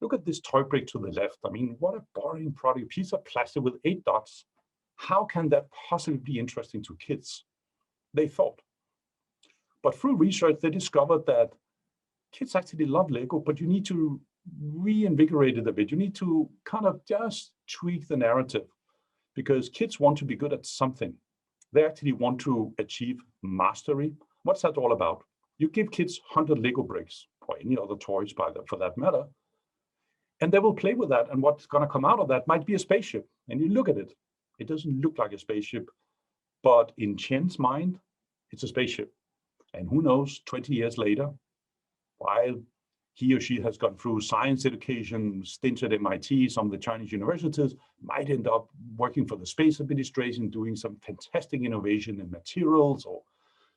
look at this toy brick to the left. I mean, what a boring product, piece of plastic with 8 dots. How can that possibly be interesting to kids? They thought. But through research, they discovered that kids actually love Lego, but you need to reinvigorate it a bit. You need to kind of just tweak the narrative, because kids want to be good at something. They actually want to achieve mastery. What's that all about? You give kids 100 Lego bricks, or any other toys for that matter, and they will play with that. And what's going to come out of that might be a spaceship. And you look at it, it doesn't look like a spaceship, but in Chen's mind, it's a spaceship. And who knows, 20 years later, while he or she has gone through science education, stints at MIT, some of the Chinese universities, might end up working for the Space Administration, doing some fantastic innovation in materials or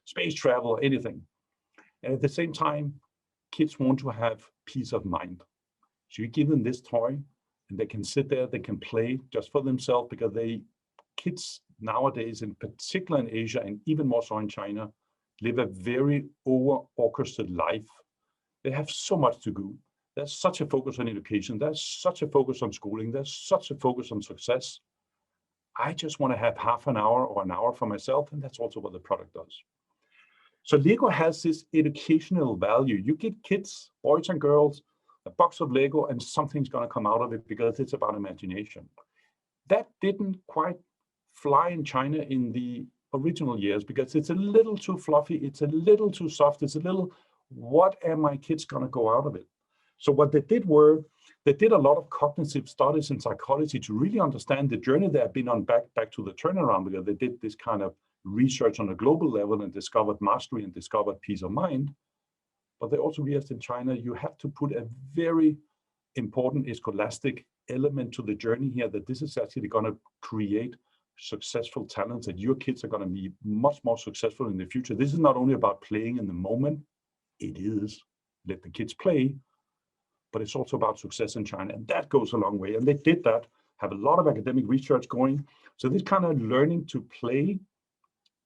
space travel, or anything. And at the same time, kids want to have peace of mind. So you give them this toy, and they can sit there, they can play just for themselves, because kids nowadays, in particular in Asia and even more so in China, live a very over-orchestrated life. They have so much to do. There's such a focus on education. There's such a focus on schooling. There's such a focus on success. I just want to have half an hour or an hour for myself. And that's also what the product does. So Lego has this educational value. You give kids, boys and girls, a box of Lego and something's going to come out of it because it's about imagination. That didn't quite fly in China in the original years because it's a little too fluffy, it's a little too soft, it's a little, what are my kids going to go out of it? So what they did they did a lot of cognitive studies in psychology to really understand the journey they have been on back to the turnaround, because they did this kind of research on a global level and discovered mastery and discovered peace of mind. But they also realized in China, you have to put a very important scholastic element to the journey here, that this is actually going to create successful talents, that your kids are going to be much more successful in the future. This is not only about playing in the moment, it is, let the kids play, but it's also about success in China. And that goes a long way. And they did that, have a lot of academic research going. So this kind of learning to play,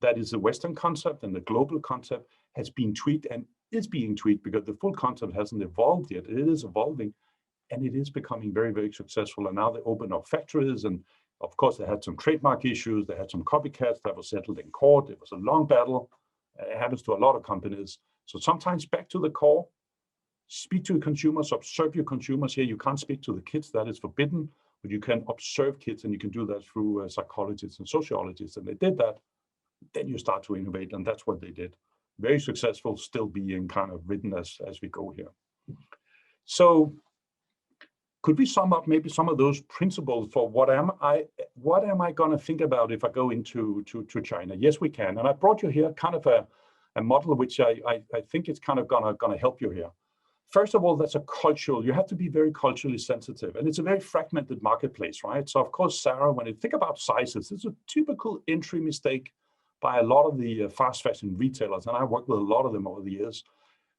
that is a Western concept and the global concept, has been tweaked and is being tweaked because the full concept hasn't evolved yet. It is evolving and it is becoming very, very successful. And now they open up factories, and of course they had some trademark issues. They had some copycats that were settled in court. It was a long battle. It happens to a lot of companies. So sometimes back to the core, speak to consumers, observe your consumers. Here you can't speak to the kids, that is forbidden, but you can observe kids, and you can do that through psychologists and sociologists. And they did that. Then you start to innovate, and that's what they did. Very successful, still being kind of written as we go here. So could we sum up maybe some of those principles for what am I going to think about if I go into China? Yes, we can. And I brought you here kind of a model which I think it's kind of gonna help you here. First of all, that's a cultural, you have to be very culturally sensitive, and it's a very fragmented marketplace, right? So of course, Sarah, when you think about sizes, it's a typical entry mistake by a lot of the fast fashion retailers, and I worked with a lot of them over the years.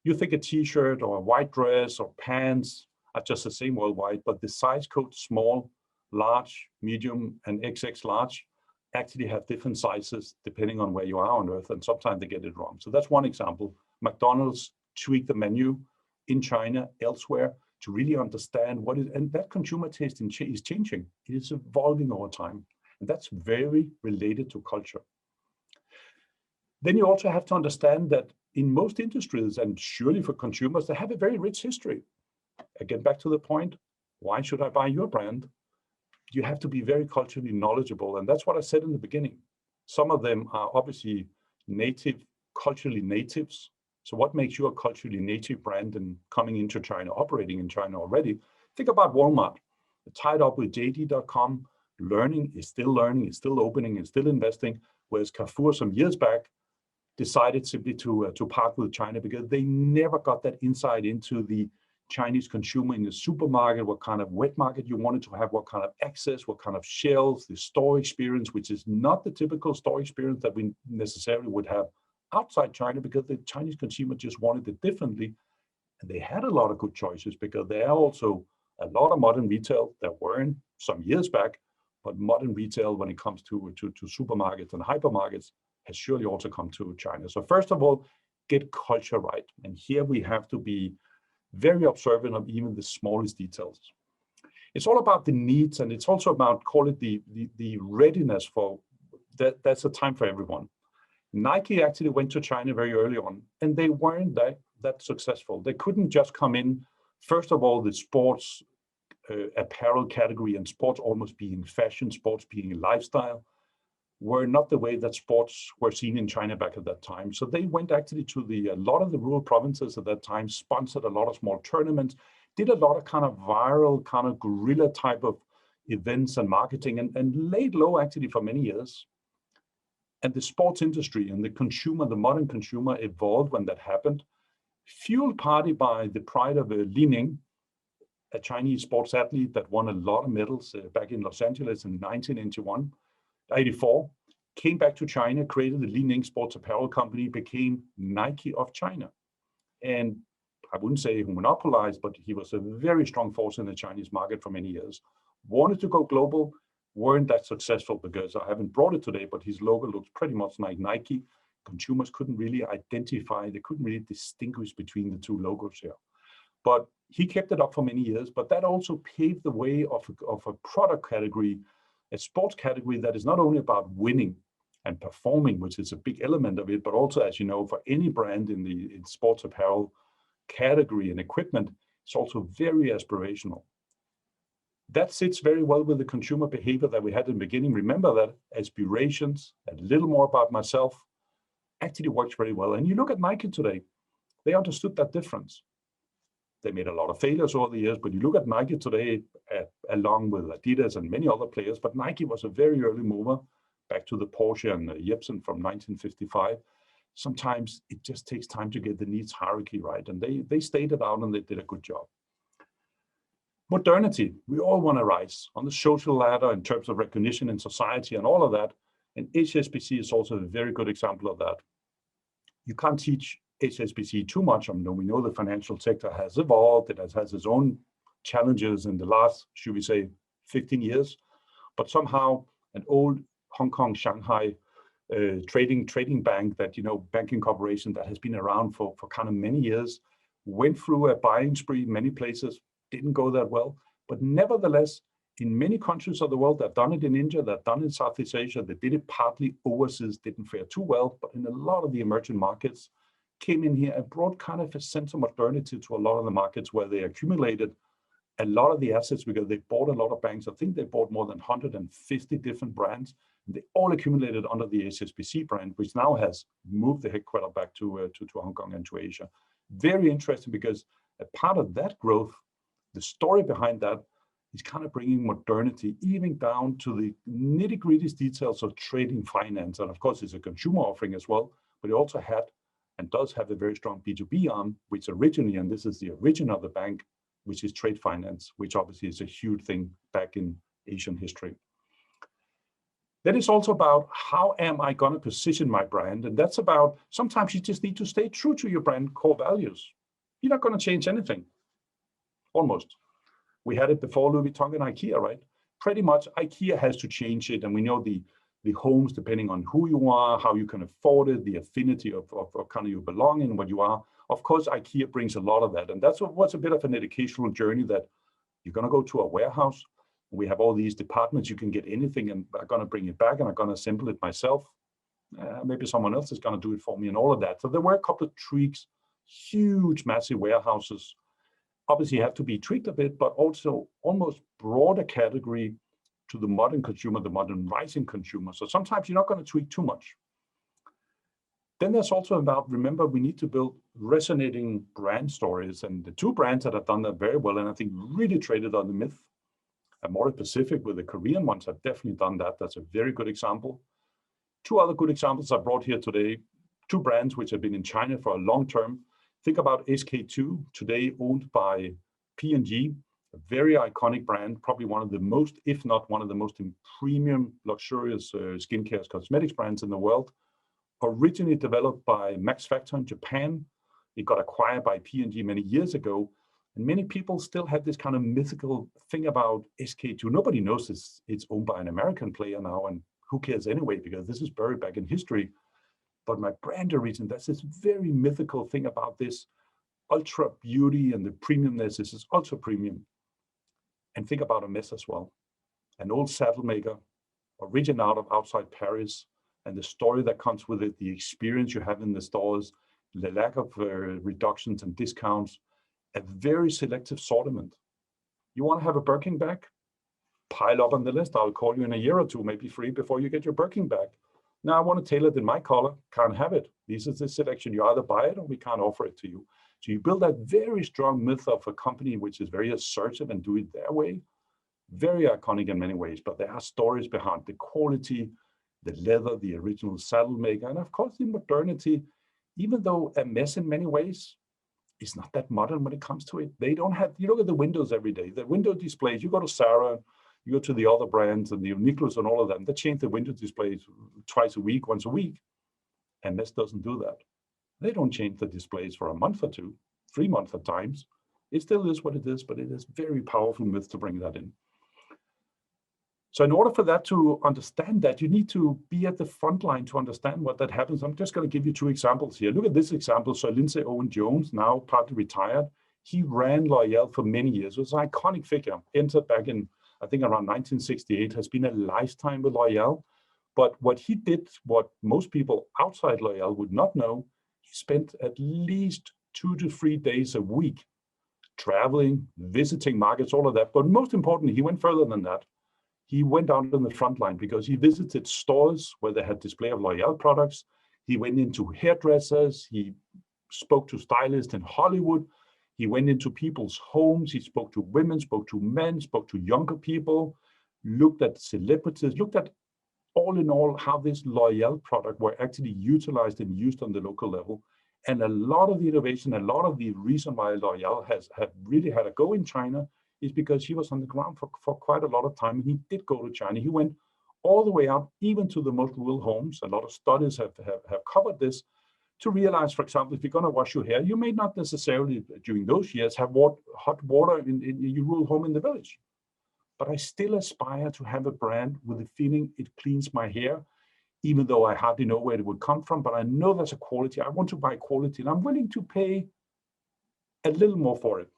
You think a t-shirt or a white dress or pants are just the same worldwide, but the size code small, large, medium, and XX large actually have different sizes depending on where you are on Earth, and sometimes they get it wrong. So that's one example. McDonald's tweaked the menu in China, elsewhere, to really understand what is, and that consumer taste is changing. It is evolving over time, and that's very related to culture. Then you also have to understand that in most industries, and surely for consumers, they have a very rich history. Again, back to the point, why should I buy your brand? You have to be very culturally knowledgeable. And that's what I said in the beginning. Some of them are obviously native, culturally natives. So what makes you a culturally native brand and coming into China, operating in China already? Think about Walmart. Tied up with JD.com, learning, is still opening, is still investing, whereas Carrefour some years back decided simply to part with China because they never got that insight into the Chinese consumer in the supermarket, what kind of wet market you wanted to have, what kind of access, what kind of shelves, the store experience, which is not the typical store experience that we necessarily would have outside China, because the Chinese consumer just wanted it differently. And they had a lot of good choices because there are also a lot of modern retail that weren't some years back, but modern retail when it comes to supermarkets and hypermarkets has surely also come to China. So first of all, get culture right. And here we have to be very observant of even the smallest details. It's all about the needs, and it's also about, call it the readiness for that. That's a time for everyone. Nike actually went to China very early on, and they weren't that successful. They couldn't just come in. First of all, the sports apparel category and sports almost being fashion, sports being lifestyle, were not the way that sports were seen in China back at that time. So they went actually to a lot of the rural provinces at that time, sponsored a lot of small tournaments, did a lot of kind of viral, kind of guerrilla type of events and marketing, and laid low actually for many years. And the sports industry and the consumer, the modern consumer, evolved when that happened, fueled partly by the pride of Li Ning, a Chinese sports athlete that won a lot of medals back in Los Angeles in 1984, came back to China, created the Li Ning sports apparel company, became Nike of China. And I wouldn't say he monopolized, but he was a very strong force in the Chinese market for many years. Wanted to go global, weren't that successful because I haven't brought it today, but his logo looks pretty much like Nike. Consumers couldn't really identify, they couldn't really distinguish between the two logos here. But He kept it up for many years, but that also paved the way of a product category, a sports category that is not only about winning and performing, which is a big element of it, but also, as you know, for any brand in sports apparel category and equipment, it's also very aspirational. That sits very well with the consumer behavior that we had in the beginning. Remember that aspirations, a little more about myself, actually works very well. And you look at Nike today, they understood that difference. They made a lot of failures over the years, but you look at Nike today, along with Adidas and many other players, but Nike was a very early mover, back to the Porsche and Jepsen from 1955. Sometimes it just takes time to get the needs hierarchy right, and they stayed it out and they did a good job. Modernity, we all want to rise on the social ladder in terms of recognition in society and all of that, and HSBC is also a very good example of that. You can't teach HSBC too much. I mean, we know the financial sector has evolved, it has its own challenges in the last, should we say, 15 years, but somehow an old Hong Kong, Shanghai trading bank that, banking corporation that has been around for kind of many years, went through a buying spree in many places, didn't go that well, but nevertheless, in many countries of the world, they've done it in India, they've done it in Southeast Asia, they did it partly overseas, didn't fare too well, but in a lot of the emerging markets, came in here and brought kind of a sense of modernity to a lot of the markets where they accumulated a lot of the assets because they bought a lot of banks. I think they bought more than 150 different brands. And they all accumulated under the HSBC brand, which now has moved the headquarters back to Hong Kong and to Asia. Very interesting because a part of that growth, the story behind that is kind of bringing modernity even down to the nitty-gritty details of trading finance. And of course, it's a consumer offering as well, but it also had and does have a very strong B2B arm, which originally, and this is the origin of the bank, which is trade finance, which obviously is a huge thing back in Asian history. That is also about how am I going to position my brand? And that's about, sometimes you just need to stay true to your brand core values. You're not going to change anything, almost. We had it before Louis Vuitton and IKEA, right? Pretty much IKEA has to change it. And we know the homes, depending on who you are, how you can afford it, the affinity of kind of you belong in, what you are. Of course, IKEA brings a lot of that. And that's what's a bit of an educational journey that you're going to go to a warehouse. We have all these departments, you can get anything and I'm going to bring it back and I'm going to assemble it myself. Maybe someone else is going to do it for me and all of that. So there were a couple of tweaks, huge, massive warehouses. Obviously have to be tweaked a bit, but also almost broader category to the modern consumer, the modern rising consumer. So sometimes you're not going to tweak too much. Then there's also about, remember, we need to build resonating brand stories. And the two brands that have done that very well, and I think really traded on the myth, More Pacific with the Korean ones have definitely done that. That's a very good example. Two other good examples I brought here today, two brands which have been in China for a long term. Think about SK-II, today owned by P&G, a very iconic brand, probably one of the most, if not one of the most premium, luxurious skincare cosmetics brands in the world. Originally developed by Max Factor in Japan. It got acquired by P&G many years ago. And many people still have this kind of mythical thing about SK-II. Nobody knows it's owned by an American player now, and who cares anyway, because this is buried back in history. But my brand origin, that's this very mythical thing about this ultra beauty and the premiumness. This is ultra premium. And think about Hermès as well. An old saddle maker, origin out of outside Paris, and the story that comes with it, the experience you have in the stores, the lack of reductions and discounts, a very selective assortment. You want to have a Birkin bag? Pile up on the list. I'll call you in a year or two, maybe 3, before you get your Birkin bag. Now I want to tailor it in my color, can't have it. This is the selection. You either buy it or we can't offer it to you. So you build that very strong myth of a company which is very assertive and do it their way. Very iconic in many ways, but there are stories behind the quality, the leather, the original saddle maker, and of course the modernity. Even though a mess in many ways, it's not that modern when it comes to it. They don't have, you look at the windows every day, the window displays, you go to Sarah, you go to the other brands and the Uniqlos and all of them, they change the window displays twice a week, once a week. And this doesn't do that. They don't change the displays for a month or 2, 3 months at times. It still is what it is, but it is very powerful myth to bring that in. So in order for that to understand that, you need to be at the front line to understand what that happens. I'm just going to give you 2 examples here. Look at this example. So Lindsay Owen Jones, now partly retired, He ran L'Oréal for many years. It was an iconic figure. Entered back in, I think, around 1968, has been a lifetime with L'Oréal. But what he did, what most people outside L'Oréal would not know, he spent at least 2 to 3 days a week traveling, visiting markets, all of that. But most importantly, he went further than that. He went out in the front line because he visited stores where they had display of L'Oréal products. He went into hairdressers. He spoke to stylists in Hollywood. He went into people's homes. He spoke to women, spoke to men, spoke to younger people, looked at celebrities, looked at all in all how this L'Oréal product were actually utilized and used on the local level. And a lot of the innovation, a lot of the reason why L'Oréal have really had a go in China is because he was on the ground for quite a lot of time. And he did go to China. He went all the way out, even to the most rural homes. A lot of studies have covered this, to realize, for example, if you're going to wash your hair, you may not necessarily during those years have hot water in your rural home in the village. But I still aspire to have a brand with the feeling it cleans my hair, even though I hardly know where it would come from. But I know there's a quality. I want to buy quality, and I'm willing to pay a little more for it.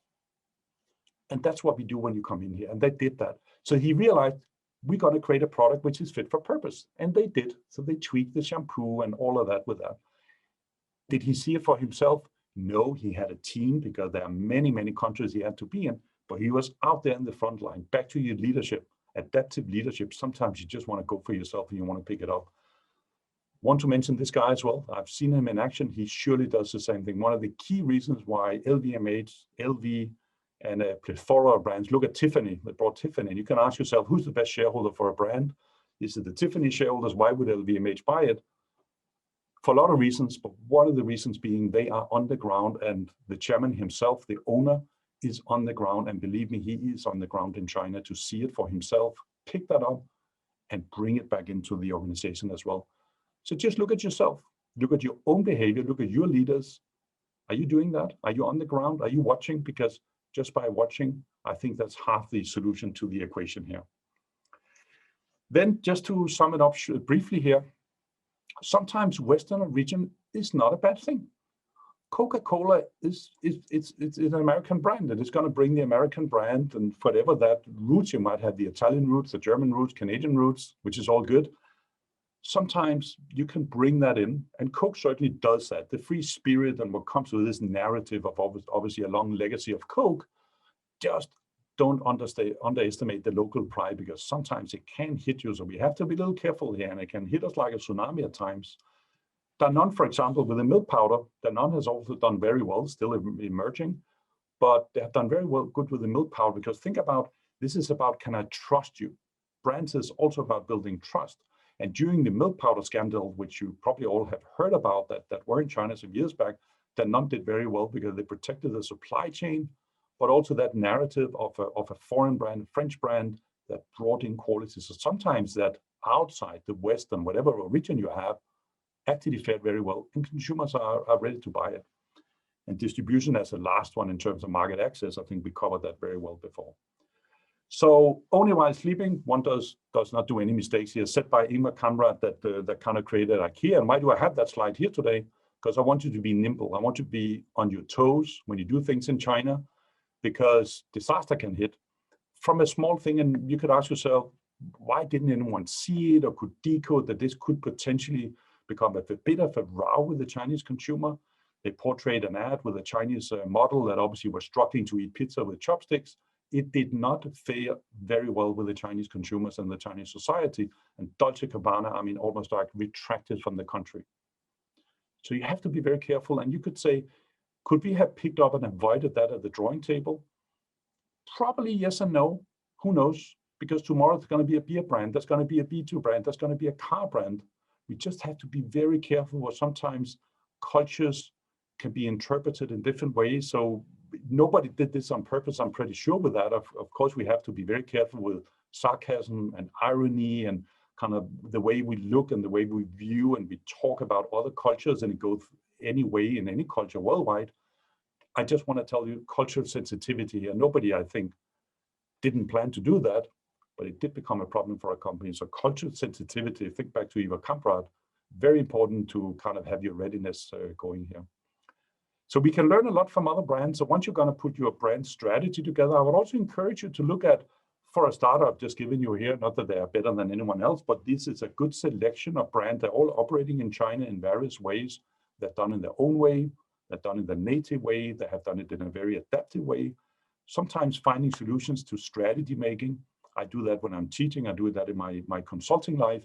And that's what we do when you come in here. And they did that. So he realized, we're going to create a product which is fit for purpose. And they did. So they tweaked the shampoo and all of that with that. Did he see it for himself? No, he had a team, because there are many, many countries he had to be in, but he was out there in the front line. Back to your leadership, adaptive leadership. Sometimes you just want to go for yourself and you want to pick it up. Want to mention this guy as well. I've seen him in action. He surely does the same thing. One of the key reasons why LVMH, LV, and a plethora of brands, look at Tiffany. They brought Tiffany, and you can ask yourself, who's the best shareholder for a brand? Is it the Tiffany shareholders? Why would LVMH buy it? For a lot of reasons, but one of the reasons being they are on the ground, and the chairman himself, the owner, is on the ground. And believe me, he is on the ground in China to see it for himself, pick that up, and bring it back into the organization as well. So just look at yourself, look at your own behavior, look at your leaders. Are you doing that? Are you on the ground? Are you watching? Because just by watching, I think that's half the solution to the equation here. Then just to sum it up briefly here, sometimes Western origin is not a bad thing. Coca-Cola it's an American brand, and it's going to bring the American brand, and whatever that roots, you might have the Italian roots, the German roots, Canadian roots, which is all good. Sometimes you can bring that in, and Coke certainly does that. The free spirit and what comes with this narrative of obviously a long legacy of Coke, just don't underestimate the local pride, because sometimes it can hit you. So we have to be a little careful here, and it can hit us like a tsunami at times. Danone, for example, with the milk powder, Danone has also done very well, still emerging, but they have done very well good with the milk powder, because think about, this is about, can I trust you? Brands is also about building trust. And during the milk powder scandal, which you probably all have heard about, that were in China some years back, Danone did very well because they protected the supply chain, but also that narrative of a foreign brand, a French brand, that brought in quality. So sometimes that outside the West and whatever origin you have actually fared very well, and consumers are ready to buy it. And distribution as the last one in terms of market access, I think we covered that very well before. So only while sleeping, one does not do any mistakes here, said by Ingmar Kamprad, that kind of created IKEA. And why do I have that slide here today? Because I want you to be nimble. I want you to be on your toes when you do things in China, because disaster can hit from a small thing. And you could ask yourself, why didn't anyone see it or could decode that this could potentially become a bit of a row with the Chinese consumer? They portrayed an ad with a Chinese model that obviously was struggling to eat pizza with chopsticks. It did not fare very well with the Chinese consumers and the Chinese society. And Dolce & Gabbana, I mean, almost like retracted from the country. So you have to be very careful. And you could say, could we have picked up and avoided that at the drawing table? Probably yes and no. Who knows? Because tomorrow there's going to be a beer brand, there's going to be a B2 brand, there's going to be a car brand. We just have to be very careful, where sometimes cultures can be interpreted in different ways. So nobody did this on purpose, I'm pretty sure with that. Of course, we have to be very careful with sarcasm and irony and kind of the way we look and the way we view and we talk about other cultures, and it goes any way in any culture worldwide. I just want to tell you, cultural sensitivity here, nobody, I think, didn't plan to do that, but it did become a problem for a company. So cultural sensitivity, think back to Ingmar Kamprad, very important to kind of have your readiness going here. So we can learn a lot from other brands. So once you're going to put your brand strategy together, I would also encourage you to look at, for a startup, just giving you here, not that they are better than anyone else, but this is a good selection of brands. They're all operating in China in various ways. They're done in their own way. They're done in the native way. They have done it in a very adaptive way. Sometimes finding solutions to strategy making. I do that when I'm teaching. I do that in my consulting life.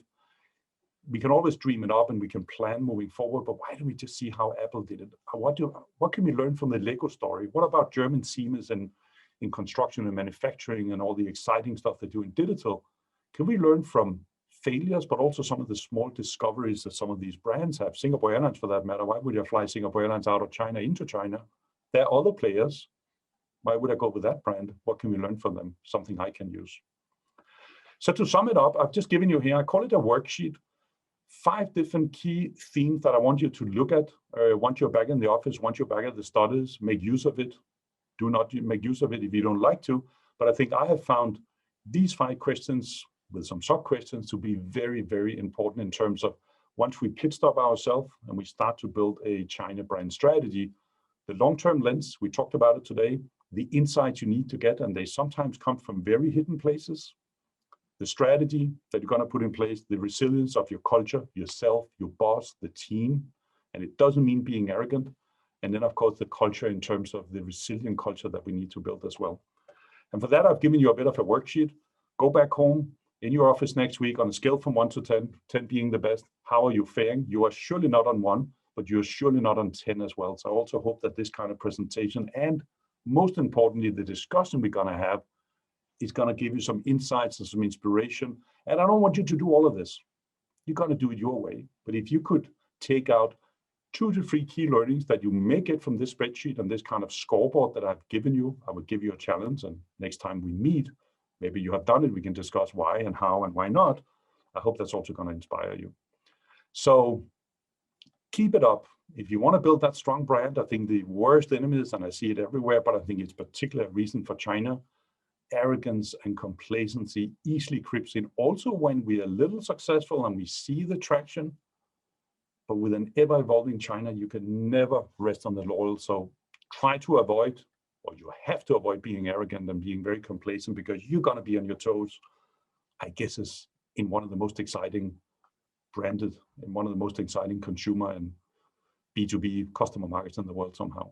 We can always dream it up and we can plan moving forward, but why don't we just see how Apple did it? What can we learn from the Lego story? What about German Siemens and in construction and manufacturing and all the exciting stuff they do in digital? Can we learn from failures, but also some of the small discoveries that some of these brands have? Singapore Airlines, for that matter. Why would you fly Singapore Airlines out of China into China? There are other players. Why would I go with that brand? What can we learn from them? Something I can use. So to sum it up, I've just given you here, I call it a worksheet. 5 different key themes that I want you to look at once you're back in the office, once you're back at the studies. Make use of it. Do not make use of it if you don't like to. But I think I have found these 5 questions with some sub-questions to be very, very important in terms of once we pit stop ourselves and we start to build a China brand strategy, the long-term lens, we talked about it today, the insights you need to get, and they sometimes come from very hidden places. The strategy that you're going to put in place, the resilience of your culture, yourself, your boss, the team, and it doesn't mean being arrogant. And then, of course, the culture in terms of the resilient culture that we need to build as well. And for that, I've given you a bit of a worksheet. Go back home in your office next week on a scale from 1 to 10, 10 being the best. How are you faring? You are surely not on 1, but you're surely not on 10 as well. So I also hope that this kind of presentation and most importantly, the discussion we're going to have is going to give you some insights and some inspiration. And I don't want you to do all of this. You're going to do it your way. But if you could take out 2 to 3 key learnings that you may get from this spreadsheet and this kind of scoreboard that I've given you, I would give you a challenge. And next time we meet, maybe you have done it, we can discuss why and how and why not. I hope that's also going to inspire you. So keep it up. If you want to build that strong brand, I think the worst enemies, and I see it everywhere, but I think it's particularly a reason for China, arrogance and complacency easily creeps in. Also when we are a little successful and we see the traction, but with an ever-evolving China, you can never rest on the laurels. So try to avoid, or you have to avoid being arrogant and being very complacent, because you're going to be on your toes, I guess, is in one of the most exciting branded and one of the most exciting consumer and B2B customer markets in the world somehow.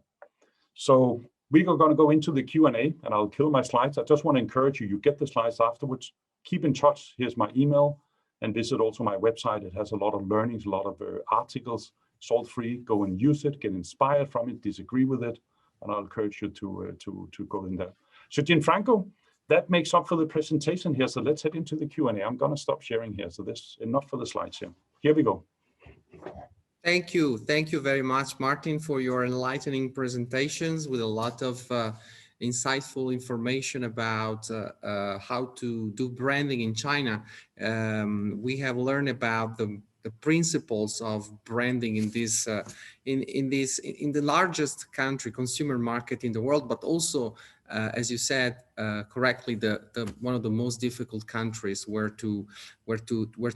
So we are going to go into the Q&A and I'll kill my slides. I just want to encourage you, you get the slides afterwards. Keep in touch. Here's my email and visit also my website. It has a lot of learnings, a lot of articles. It's all free. Go and use it, get inspired from it, disagree with it. And I'll encourage you to go in there. So Gianfranco, that makes up for the presentation here. So let's head into the Q&A. I'm going to stop sharing here. So this enough for the slides here. Here we go. Thank you. Thank you very much, Martin, for your enlightening presentations with a lot of insightful information about how to do branding in China. We have learned about the principles of branding in this in the largest country consumer market in the world, but also as you said correctly, the one of the most difficult countries where to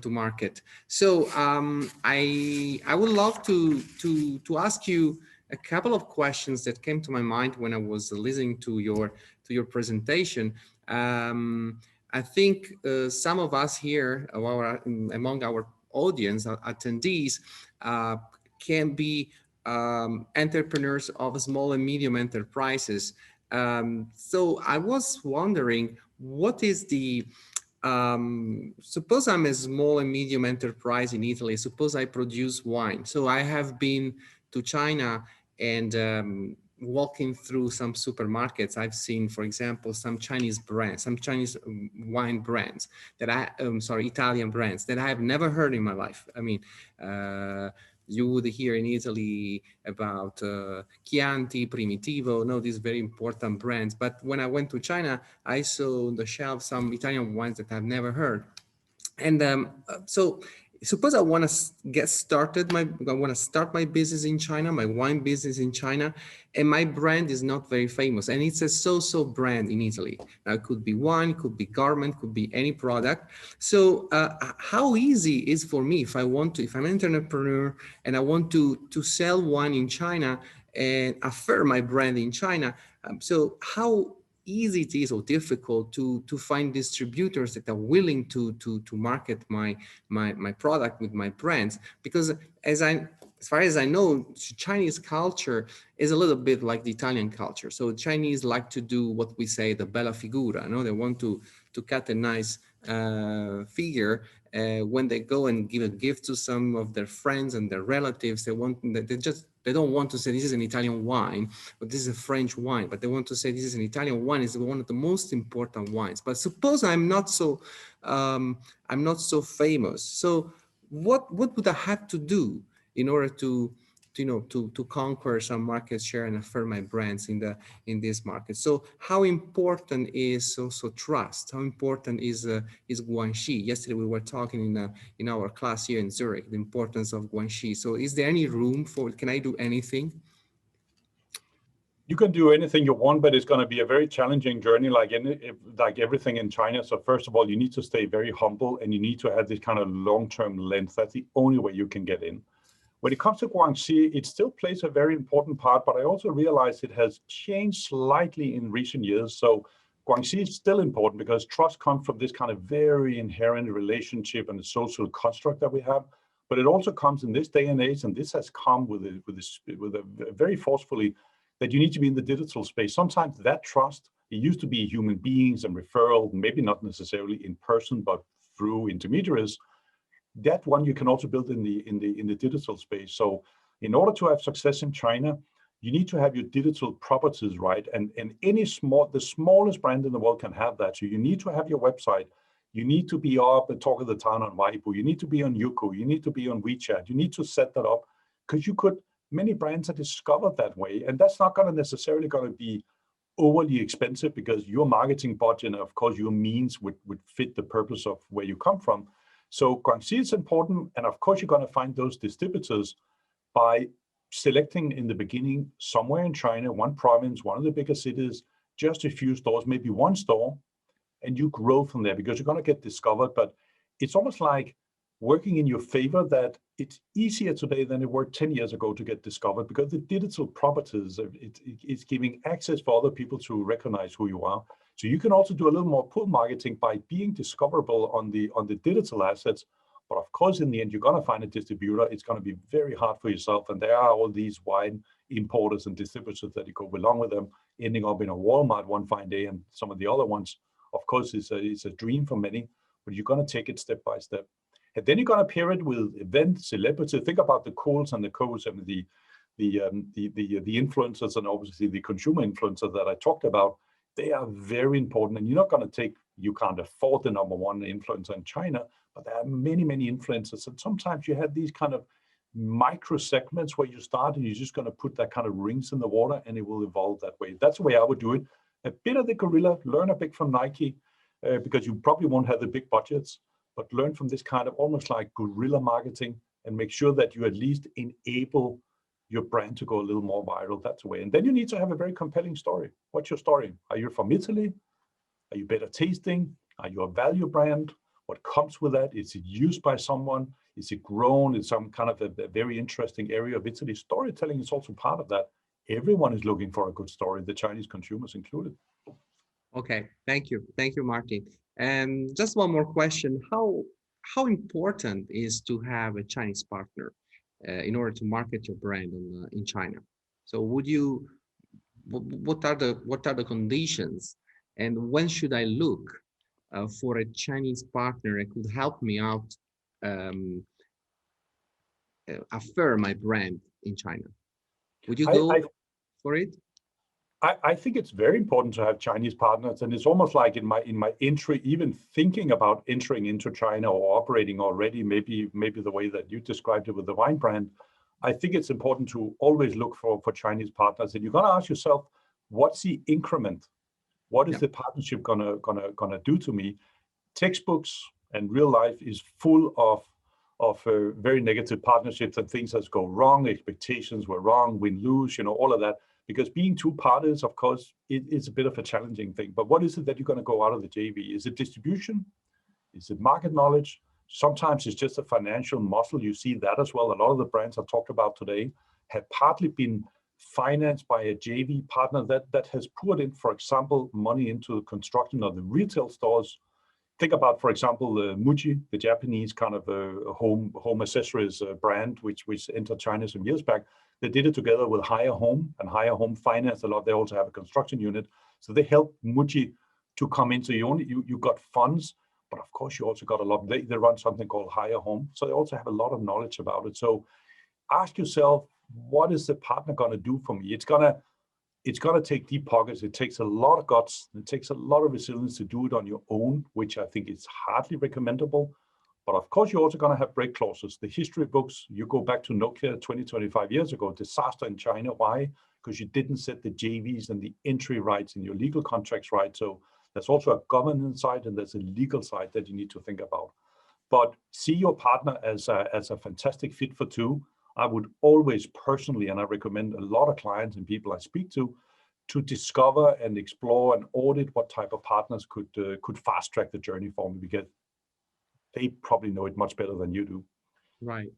market. So I would love to ask you a couple of questions that came to my mind when I was listening to your presentation. I think some of us here, among our audience attendees, can be entrepreneurs of small and medium enterprises. So I was wondering, what is the, suppose I'm a small and medium enterprise in Italy, suppose I produce wine. So I have been to China and walking through some supermarkets, I've seen, for example, some Chinese brands, some Chinese wine brands that Italian brands that I have never heard in my life. I mean, you would hear in Italy about Chianti, Primitivo, these very important brands. But when I went to China, I saw on the shelf some Italian wines that I've never heard. And so suppose I want to get started, I want to start my business in China, my wine business in China, and my brand is not very famous. And it's a so-so brand in Italy. Now it could be wine, could be garment, could be any product. So how easy is for me if I'm an entrepreneur and I want to sell wine in China and affirm my brand in China. So how easy it is or difficult to find distributors that are willing to market my product with my brands? Because as far as I know, Chinese culture is a little bit like the Italian culture. So Chinese like to do what we say the bella figura. No, they want to cut a nice figure when they go and give a gift to some of their friends and their relatives. They don't want to say this is an Italian wine, but this is a French wine, but they want to say this is an Italian wine. It's one of the most important wines. But suppose I'm not so famous. So what would I have to do in order to conquer some market share and affirm my brands in this market? So how important is also trust? How important is guanxi? Yesterday we were talking in our class here in Zurich, the importance of guanxi. So is there any room for, can I do anything? You can do anything you want, but it's going to be a very challenging journey, like everything in China. So first of all, you need to stay very humble, and you need to have this kind of long-term lens. That's the only way you can get in. When it comes to guanxi, it still plays a very important part, but I also realize it has changed slightly in recent years. So guanxi is still important because trust comes from this kind of very inherent relationship and the social construct that we have. But it also comes in this day and age, and this has come with a very forcefully, that you need to be in the digital space. Sometimes that trust, it used to be human beings and referral, maybe not necessarily in person, but through intermediaries. That one you can also build in the digital space. So in order to have success in China, you need to have your digital properties right. And the smallest brand in the world can have that. So you need to have your website. You need to be up and talk of the town on Weibo. You need to be on Youku. You need to be on WeChat. You need to set that up, because many brands are discovered that way. And that's not necessarily going to be overly expensive, because your marketing budget and of course your means would fit the purpose of where you come from. So guanxi is important, and of course you're going to find those distributors by selecting in the beginning somewhere in China, one province, one of the bigger cities, just a few stores, maybe one store, and you grow from there, because you're going to get discovered. But it's almost like working in your favor that it's easier today than it were 10 years ago to get discovered, because the digital properties, it's giving access for other people to recognize who you are. So you can also do a little more pull marketing by being discoverable on the digital assets. But of course, in the end, you're going to find a distributor. It's going to be very hard for yourself. And there are all these wine importers and distributors that you go along with them, ending up in a Walmart one fine day. And some of the other ones, of course, it's a dream for many, but you're going to take it step by step. And then you're going to pair it with event celebrity. Think about the Kohls and the Co's and the influencers, and obviously the consumer influencers that I talked about. They are very important. And you're not going to you can't afford the number one influencer in China, but there are many, many influencers. And sometimes you have these kind of micro segments where you start and you're just going to put that kind of rings in the water, and it will evolve that way. That's the way I would do it. A bit of the guerrilla, learn a bit from Nike, because you probably won't have the big budgets, but learn from this kind of almost like guerrilla marketing, and make sure that you at least enable your brand to go a little more viral. That's the way. And then you need to have a very compelling story. What's your story? Are you from Italy? Are you better tasting? Are you a value brand? What comes with that? Is it used by someone? Is it grown in some kind of a very interesting area of Italy? Storytelling is also part of that. Everyone is looking for a good story, the Chinese consumers included. Okay, thank you, Martin. And just one more question: how important is to have a Chinese partner in order to market your brand in China? So, what are the conditions, and when should I look for a Chinese partner that could help me out affirm my brand in China? Would you go for it? I think it's very important to have Chinese partners, and it's almost like in my entry, even thinking about entering into China or operating already, maybe the way that you described it with the wine brand. I think it's important to always look for Chinese partners, and you're going to ask yourself, what's the increment? What is the partnership gonna do to me? Textbooks and real life is full of very negative partnerships, and things that go wrong, expectations were wrong, win-lose, all of that. Because being two parties, of course, it's a bit of a challenging thing. But what is it that you're going to go out of the JV? Is it distribution? Is it market knowledge? Sometimes it's just a financial muscle. You see that as well. A lot of the brands I talked about today have partly been financed by a JV partner that has put in, for example, money into the construction of the retail stores. Think about, for example, Muji, the Japanese kind of home accessories brand, which entered China some years back. They did it together with Hire Home, and Hire Home financed a lot. They also have a construction unit, so they helped Muji to come in. So you got funds, but of course you also got a lot. They run something called Hire Home, so they also have a lot of knowledge about it. So ask yourself, what is the partner going to do for me? It's gonna take deep pockets. It takes a lot of guts. It takes a lot of resilience to do it on your own, which I think is hardly recommendable. But of course, you're also going to have break clauses. The history books, you go back to Nokia 25 years ago, disaster in China. Why? Because you didn't set the JVs and the entry rights in your legal contracts right. So there's also a governance side and there's a legal side that you need to think about. But see your partner as a fantastic fit for two. I would always personally, and I recommend a lot of clients and people I speak to discover and explore and audit what type of partners could fast track the journey for me, because they probably know it much better than you do. Right.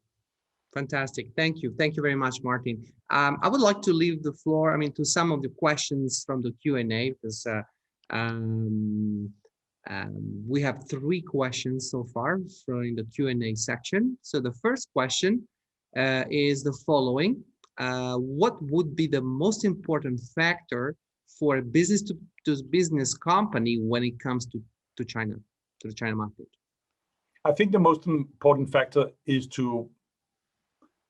Fantastic. Thank you. Thank you very much, Martin. I would like to leave the floor, to some of the questions from the Q&A, because we have 3 questions so far in the Q&A section. So the first question is the following. What would be the most important factor for a business-to-business company when it comes to China, to the China market? I think the most important factor is to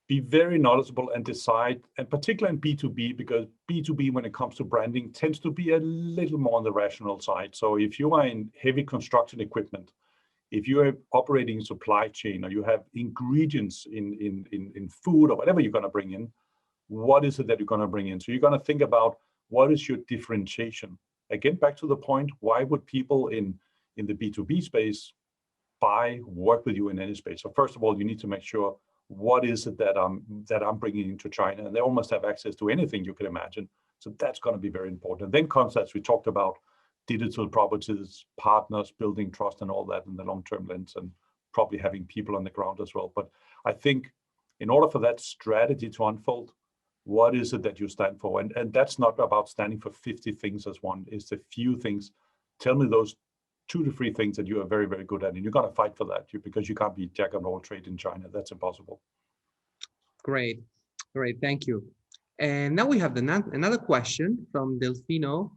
be very knowledgeable and decide, and particularly in B2B, because B2B, when it comes to branding, tends to be a little more on the rational side. So if you are in heavy construction equipment, if you are operating supply chain, or you have ingredients in food or whatever you're going to bring in, what is it that you're going to bring in? So you're going to think about, what is your differentiation? Again, back to the point, why would people in the B2B space work with you in any space? So first of all, you need to make sure, what is it that I'm bringing into China? And they almost have access to anything you can imagine. So that's going to be very important. Then comes, as we talked about, digital properties, partners, building trust and all that in the long-term lens, and probably having people on the ground as well. But I think in order for that strategy to unfold, what is it that you stand for? And that's not about standing for 50 things as one. It's a few things. Tell me those 2 to 3 things that you are very, very good at, and you're going to fight for that, because you can't be jack of all trade in China. That's impossible. Great, thank you. And now we have another question from Delfino.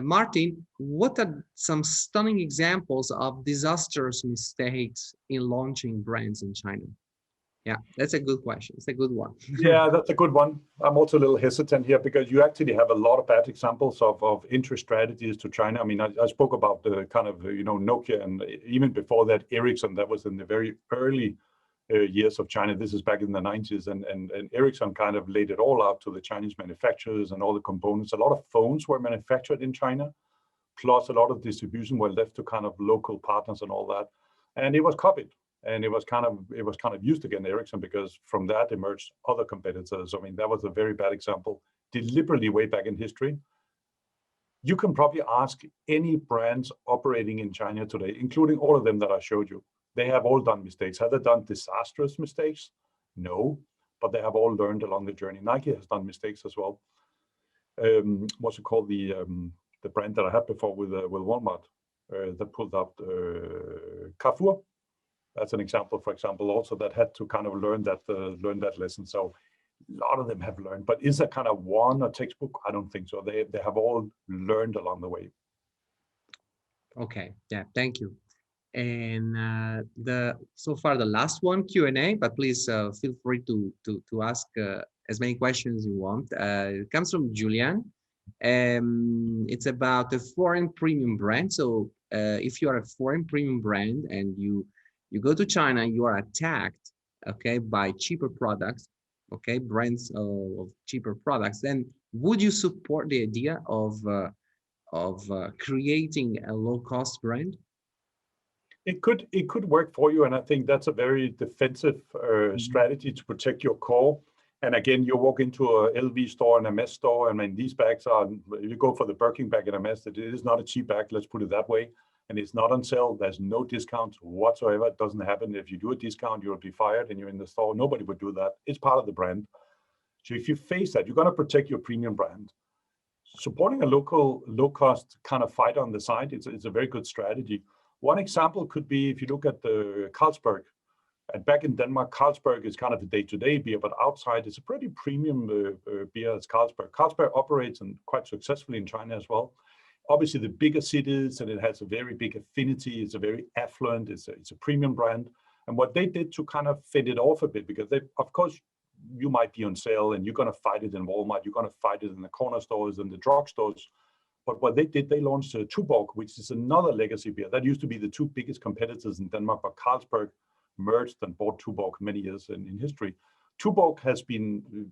Martin, what are some stunning examples of disastrous mistakes in launching brands in China? Yeah, that's a good question. It's a good one. Yeah, that's a good one. I'm also a little hesitant here, because you actually have a lot of bad examples of entry strategies to China. I spoke about the kind of, Nokia, and even before that, Ericsson. That was in the very early years of China. This is back in the 90s, and Ericsson kind of laid it all out to the Chinese manufacturers and all the components. A lot of phones were manufactured in China, plus a lot of distribution were left to kind of local partners and all that. And it was copied. And it was kind of used against Ericsson, because from that emerged other competitors. That was a very bad example, deliberately way back in history. You can probably ask any brands operating in China today, including all of them that I showed you. They have all done mistakes. Have they done disastrous mistakes? No, but they have all learned along the journey. Nike has done mistakes as well. What's it called? The brand that I had before with Walmart that pulled out Carrefour. That's an example, for example, also that had to kind of learn that lesson. So a lot of them have learned, but is that kind of one a textbook? I don't think so. They have all learned along the way. Okay, yeah, thank you. And so far the last one, Q&A, but please feel free to ask as many questions you want. It comes from Julian. It's about a foreign premium brand. So if you are a foreign premium brand and you go to China, you are attacked, okay, by cheaper products, okay, brands of cheaper products, then would you support the idea of creating a low-cost brand? It could work for you, and I think that's a very defensive strategy to protect your core. And again, you walk into a LV store and a Hermes store, and these bags are, you go for the Birkin bag in Hermes, it is not a cheap bag, let's put it that way. And it's not on sale. There's no discount whatsoever. It doesn't happen. If you do a discount, you'll be fired and you're in the store. Nobody would do that. It's part of the brand. So if you face that, you're going to protect your premium brand. Supporting a local, low-cost kind of fighter on the side, it's a very good strategy. One example could be if you look at the Carlsberg. And back in Denmark, Carlsberg is kind of the day-to-day beer, but outside it's a pretty premium beer as Carlsberg. Carlsberg operates and quite successfully in China as well. Obviously, the bigger cities, and it has a very big affinity. It's a very affluent. It's a premium brand. And what they did to kind of fend it off a bit, because they, of course, you might be on sale and you're going to fight it in Walmart. You're going to fight it in the corner stores and the drugstores. But what they did, they launched Tuborg, which is another legacy beer. That used to be the two biggest competitors in Denmark, but Carlsberg merged and bought Tuborg many years in history. Tuborg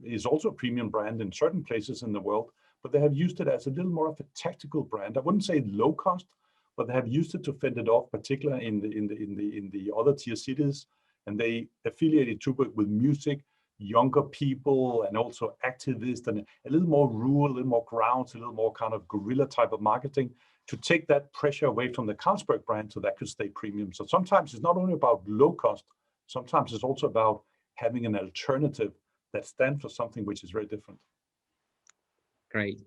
is also a premium brand in certain places in the world, but they have used it as a little more of a tactical brand. I wouldn't say low cost, but they have used it to fend it off, particularly in the other tier cities. And they affiliated Tuborg with music, younger people, and also activists, and a little more rural, a little more grounds, a little more kind of guerrilla type of marketing to take that pressure away from the Carlsberg brand so that could stay premium. So sometimes it's not only about low cost, sometimes it's also about having an alternative that stands for something which is very different. Great.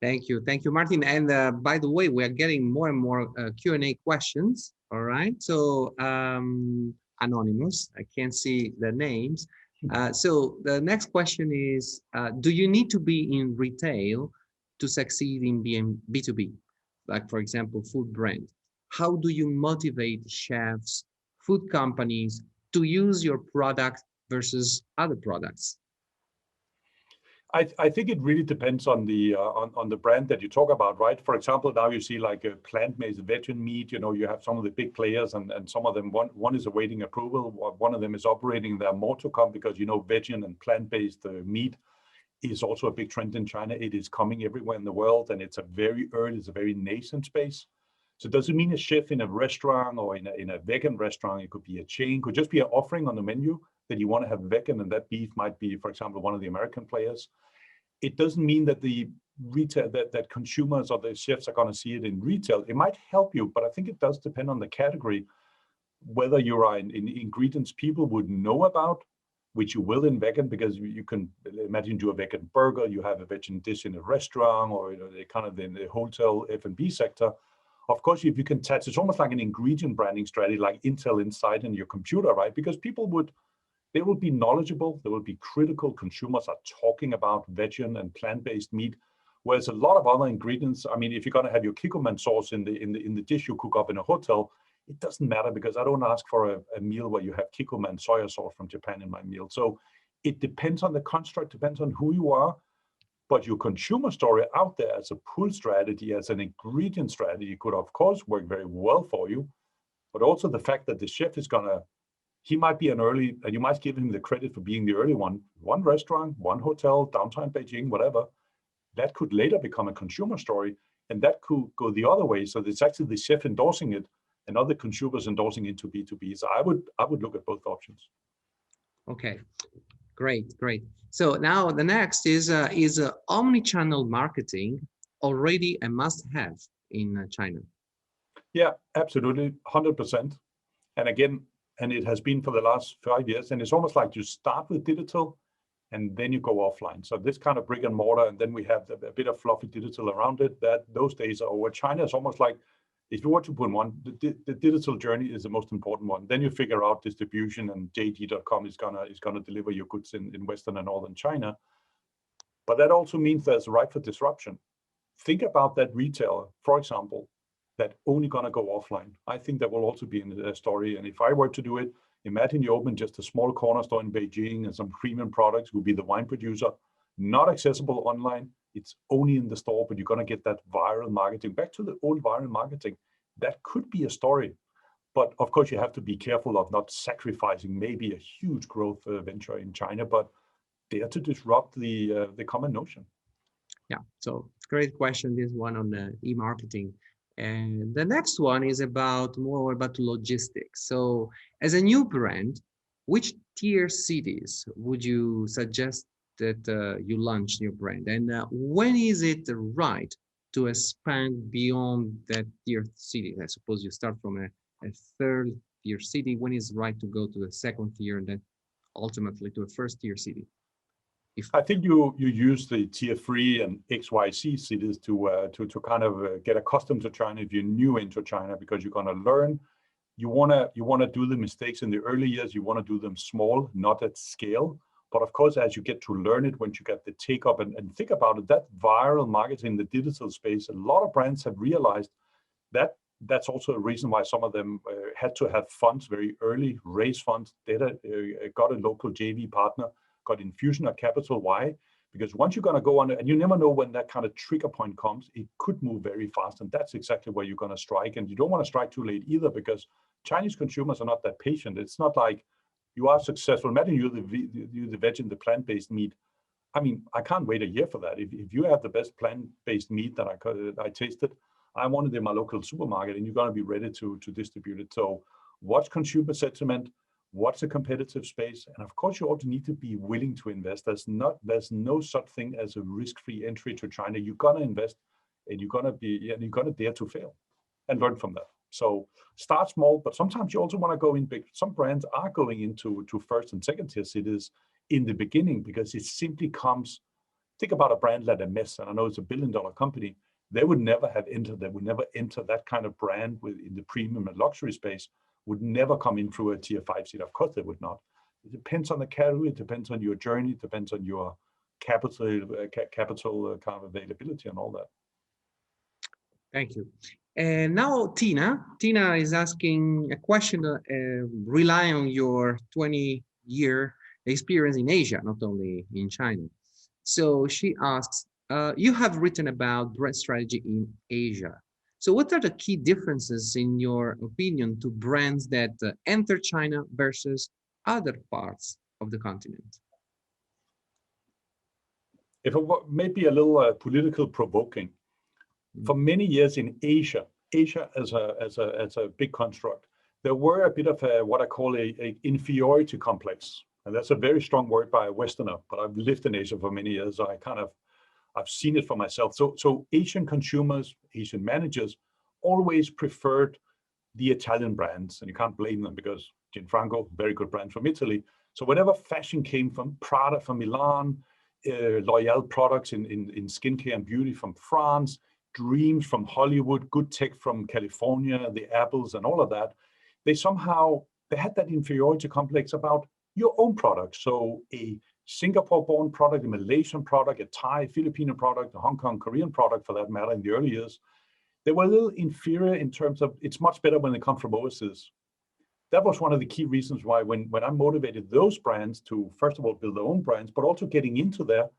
Thank you, Martin. And by the way, we are getting more and more Q&A questions. All right. So anonymous, I can't see the names. So the next question is, do you need to be in retail to succeed in B2B? Like, for example, food brand. How do you motivate chefs, food companies to use your product versus other products? I think it really depends on the brand that you talk about, right? For example, now you see like a plant-based vegan meat. You know, you have some of the big players, and some of them, one is awaiting approval. One of them is operating. There are more to come because, you know, vegan and plant-based meat is also a big trend in China. It is coming everywhere in the world, and it's a very nascent space. So does it mean a chef in a restaurant or in a vegan restaurant? It could be a chain, could just be an offering on the menu that you want to have vegan, and that beef might be, for example, one of the American players. It doesn't mean that the retail that consumers or the chefs are going to see it in retail. It might help you, but I think it does depend on the category, whether you're in ingredients people would know about, which you will in vegan, because you can imagine do a vegan burger, you have a vegan dish in a restaurant, or, you know, they kind of in the hotel F&B sector. Of course, if you can touch, it's almost like an ingredient branding strategy, like Intel Inside in your computer, right? Because they will be knowledgeable, they will be critical. Consumers are talking about vegan and plant-based meat, whereas a lot of other ingredients, I mean, if you're going to have your Kikkoman sauce in the dish you cook up in a hotel, it doesn't matter, because I don't ask for a meal where you have Kikkoman soya sauce from Japan in my meal. So it depends on the construct, depends on who you are, but your consumer story out there as a pull strategy, as an ingredient strategy could of course work very well for you. But also the fact that the chef is he might be an early, and you might give him the credit for being the early one restaurant, one hotel, downtown Beijing, whatever, that could later become a consumer story, and that could go the other way. So it's actually the chef endorsing it and other consumers endorsing into B2B. So I would look at both options. Okay, great. So now the next is omni-channel marketing already a must-have in China? Yeah, absolutely, 100%. And again, and it has been for the last 5 years. And it's almost like you start with digital and then you go offline. So this kind of brick and mortar, and then we have a bit of fluffy digital around it. Those days are over. China is almost like, if you were to put one, the digital journey is the most important one. Then you figure out distribution, and JD.com is gonna deliver your goods in Western and Northern China. But that also means there's a right for disruption. Think about that retailer, for example, that only gonna go offline. I think that will also be in the story. And if I were to do it, imagine you open just a small corner store in Beijing and some premium products will be the wine producer, not accessible online. It's only in the store, but you're gonna get that viral marketing. Back to the old viral marketing, that could be a story. But of course, you have to be careful of not sacrificing maybe a huge growth venture in China, but dare to disrupt the common notion. Yeah, so great question, this one on the e-marketing. And the next one is more about logistics. So as a new brand, which tier cities would you suggest that you launch your brand? And when is it right to expand beyond that tier city? I suppose you start from a third tier city. When is it right to go to the second tier and then ultimately to a first tier city? I think you use the tier 3 and XYZ cities to kind of get accustomed to China if you're new into China, because you're going to learn. You want to do the mistakes in the early years. You want to do them small, not at scale. But of course, as you get to learn it, once you get the take up and think about it, that viral marketing in the digital space, a lot of brands have realized that that's also a reason why some of them had to have funds very early, raise funds, got a local JV partner, got infusion of capital. Why? Because once you're going to go on, and you never know when that kind of trigger point comes, it could move very fast. And that's exactly where you're going to strike. And you don't want to strike too late either, because Chinese consumers are not that patient. It's not like you are successful. Imagine you're the veg and the plant-based meat. I mean, I can't wait a year for that. If you have the best plant-based meat that I tasted, I want it in my local supermarket, and you're going to be ready to distribute it. So what's consumer sentiment? What's a competitive space? And of course, you also need to be willing to invest. There's no such thing as a risk-free entry to China. You're going to invest, and you're going to dare to fail and learn from that. So start small, but sometimes you also want to go in big. Some brands are going into first and second tier cities in the beginning, because it simply comes. Think about a brand like Hermes, and I know it's $1 billion company. They would never enter that kind of brand in the premium and luxury space, would never come in through a tier 5 city. Of course they would not. It depends on the category, it depends on your journey, it depends on your capital kind of availability and all that. Thank you. And now Tina is asking a question relying on your 20-year experience in Asia, not only in China. So she asks, you have written about brand strategy in Asia. So what are the key differences, in your opinion, to brands that enter China versus other parts of the continent? If it may be a little political provoking, for many years in Asia as a big construct, there were a bit of what I call a inferiority complex. And that's a very strong word by a Westerner, but I've lived in Asia for many years, so I've seen it for myself. So Asian consumers, Asian managers always preferred the Italian brands, and you can't blame them, because Gianfranco, very good brand from Italy. So whenever fashion came from Prada from Milan, L'Oréal products in skincare and beauty from France, Dreams from Hollywood, good tech from California, the Apples and all of that, they had that inferiority complex about your own product. So a Singapore-born product, a Malaysian product, a Thai, Filipino product, a Hong Kong, Korean product for that matter in the early years, they were a little inferior in terms of it's much better when they come from overseas. That was one of the key reasons why when I motivated those brands to, first of all, build their own brands, but also getting into there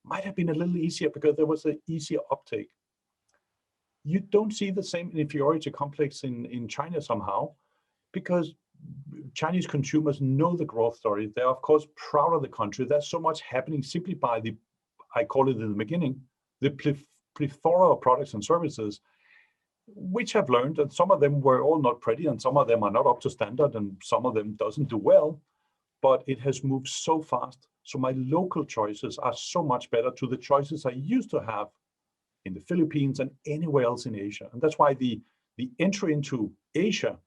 might have been a little easier, because there was an easier uptake. You don't see the same inferiority complex in China somehow, because Chinese consumers know the growth story. They're, of course, proud of the country. There's so much happening simply by I call it in the beginning, the plethora of products and services, which have learned, and some of them were all not pretty, and some of them are not up to standard, and some of them doesn't do well, but it has moved so fast. So my local choices are so much better to the choices I used to have in the Philippines and anywhere else in Asia. And that's why the entry into Asia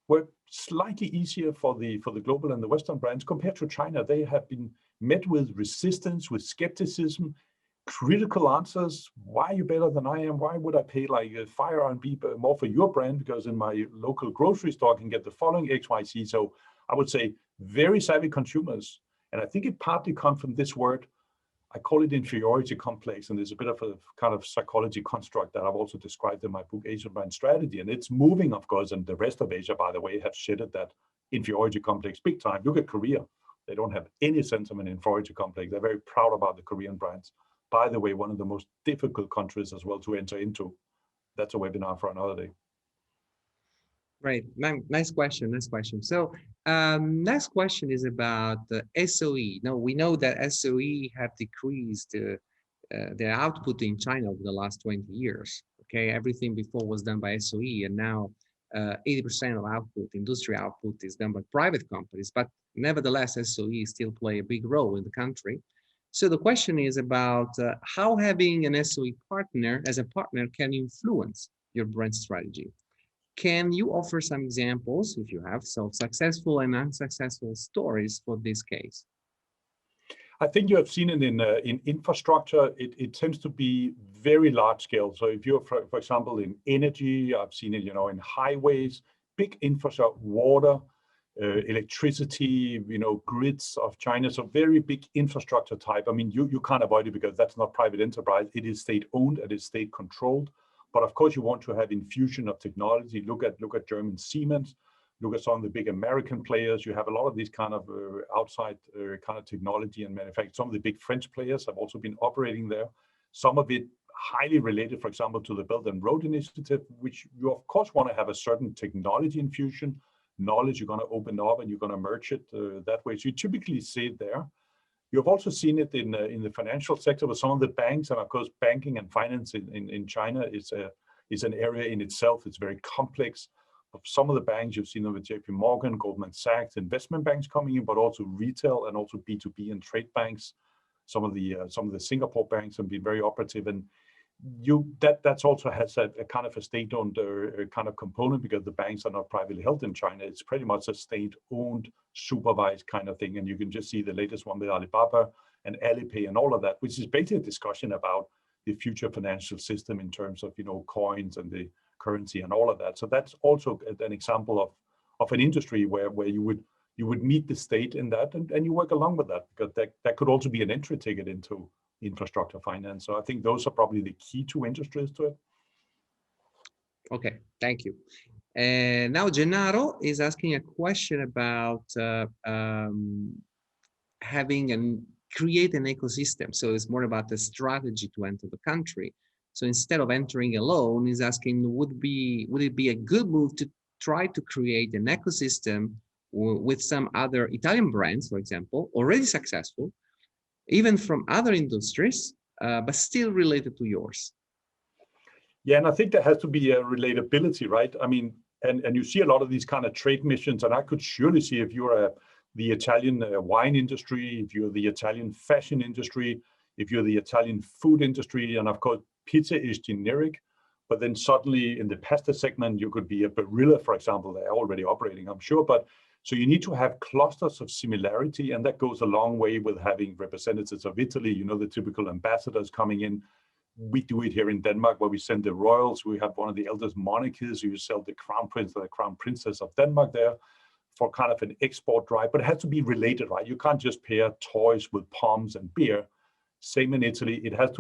were slightly easier for the global and the Western brands compared to China. They have been met with resistance, with skepticism, critical answers. Why are you better than I am? Why would I pay like a fire and be more for your brand? Because in my local grocery store I can get the following XYZ. So I would say very savvy consumers. And I think it partly comes from this word. I call it inferiority complex, and there's a bit of a kind of psychology construct that I've also described in my book, Asian Brand Strategy. And it's moving, of course, and the rest of Asia, by the way, have shedded that inferiority complex big time. Look at Korea. They don't have any sense of an inferiority complex. They're very proud about the Korean brands. By the way, one of the most difficult countries as well to enter into. That's a webinar for another day. Right. Nice question. Nice question. So next question is about the SOE. Now, we know that SOE have decreased their output in China over the last 20 years. Okay, everything before was done by SOE, and now 80% of output, industry output, is done by private companies. But nevertheless, SOE still play a big role in the country. So the question is about how having an SOE partner as a partner can influence your brand strategy. Can you offer some examples, if you have, so successful and unsuccessful stories for this case? I think you have seen it in infrastructure. It tends to be very large scale. So if you're, for example, in energy, I've seen it, in highways, big infrastructure, water, electricity, grids of China. So very big infrastructure type. I mean, you can't avoid it because that's not private enterprise. It is state owned, it is state controlled. But of course, you want to have infusion of technology. Look at German Siemens. Look at some of the big American players. You have a lot of these kind of outside kind of technology and manufacturing. Some of the big French players have also been operating there. Some of it highly related, for example, to the Belt and Road Initiative, which you of course want to have a certain technology infusion, knowledge you're going to open up and you're going to merge it that way. So you typically see it there. You've also seen it in the financial sector with some of the banks, and of course, banking and finance in China is an area in itself. It's very complex. Some of the banks you've seen them with JP Morgan, Goldman Sachs, investment banks coming in, but also retail and also B2B and trade banks. Some of the Singapore banks have been very operative, and that's also has a kind of a state-owned kind of component because the banks are not privately held in China. It's pretty much a state-owned, supervised kind of thing, and you can just see the latest one with Alibaba and Alipay and all of that, which is basically a discussion about the future financial system in terms of coins and the currency and all of that. So that's also an example of an industry where you would meet the state in that and you work along with that, because that could also be an entry ticket into infrastructure finance. So I think those are probably the key two industries to it. Okay, thank you. And now Gennaro is asking a question about having and create an ecosystem. So it's more about the strategy to enter the country. So instead of entering alone, he's asking, would it be a good move to try to create an ecosystem with some other Italian brands, for example, already successful, even from other industries, but still related to yours? Yeah, and I think there has to be a relatability, right? I mean, and you see a lot of these kind of trade missions, and I could surely see if you're the Italian wine industry, if you're the Italian fashion industry, if you're the Italian food industry, and of course, pizza is generic, but then suddenly in the pasta segment, you could be a Barilla, for example. They're already operating, I'm sure, but so you need to have clusters of similarity, and that goes a long way with having representatives of Italy, the typical ambassadors coming in. We do it here in Denmark where we send the royals. We have one of the eldest monarchies. You sell the crown prince or the crown princess of Denmark there for kind of an export drive, but it has to be related, right? You can't just pair toys with palms and beer. Same in Italy. There has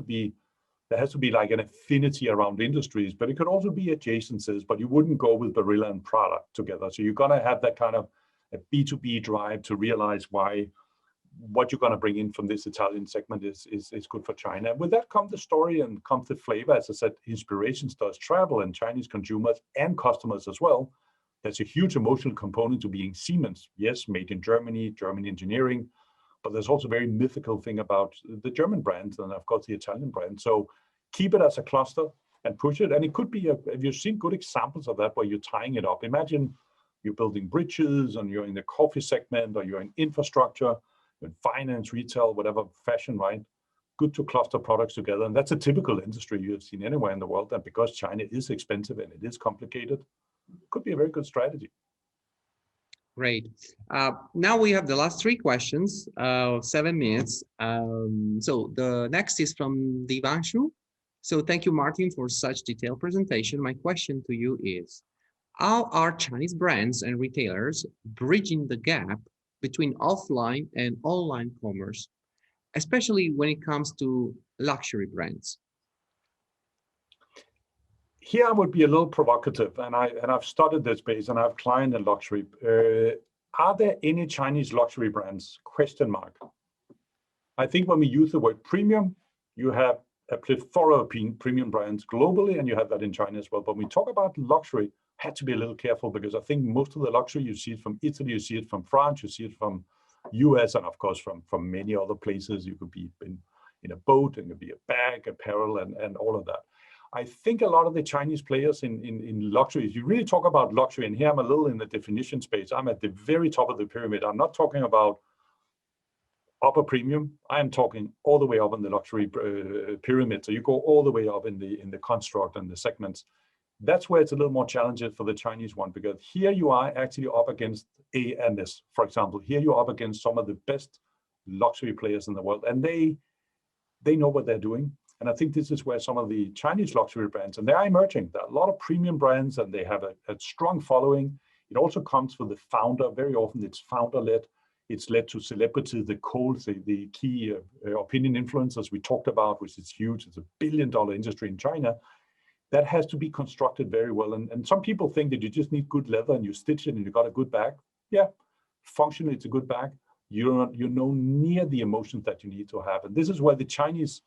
to be like an affinity around industries, but it could also be adjacencies, but you wouldn't go with Barilla and Prada together. So you're going to have that kind of a B2B drive to realize what you're going to bring in from this Italian segment is good for China. And with that comes the story and comes the flavor. As I said, inspirations does travel, and Chinese consumers and customers as well. There's a huge emotional component to being Siemens. Yes, made in Germany, German engineering, but there's also a very mythical thing about the German brand and of course the Italian brand. So keep it as a cluster and push it. And it could be, if you've seen good examples of that where you're tying it up. Imagine you're building bridges and you're in the coffee segment, or you're in infrastructure, in finance, retail, whatever, fashion, right? Good to cluster products together. And that's a typical industry you have seen anywhere in the world. And because China is expensive and it is complicated, could be a very good strategy. Great. Now we have the last three questions, 7 minutes. So the next is from Divanshu. So thank you, Martin, for such detailed presentation. My question to you is, how are Chinese brands and retailers bridging the gap between offline and online commerce, especially when it comes to luxury brands? Here I would be a little provocative, and I've studied this space, and I've climbed in luxury. Are there any Chinese luxury brands? Question mark. I think when we use the word premium, you have a plethora of premium brands globally, and you have that in China as well. But when we talk about luxury, had to be a little careful, because I think most of the luxury, you see it from Italy, you see it from France, you see it from US, and of course from many other places. You could be in a boat, and it could be a bag, apparel, and all of that. I think a lot of the Chinese players in luxury, if you really talk about luxury, and here I'm a little in the definition space, I'm at the very top of the pyramid. I'm not talking about upper premium. I am talking all the way up in the luxury pyramid. So you go all the way up in the construct and the segments. That's where it's a little more challenging for the Chinese one, because here you are actually up against A&S, for example. Here you're up against some of the best luxury players in the world, and they know what they're doing. And I think this is where some of the Chinese luxury brands, and they are emerging. There are a lot of premium brands, and they have a strong following. It also comes from the founder. Very often it's founder-led. It's led to celebrities, the key opinion influencers we talked about, which is huge. It's $1 billion industry in China. That has to be constructed very well. And some people think that you just need good leather and you stitch it and you got a good bag. Yeah, functionally it's a good bag. You're no near the emotions that you need to have. And this is where the Chinese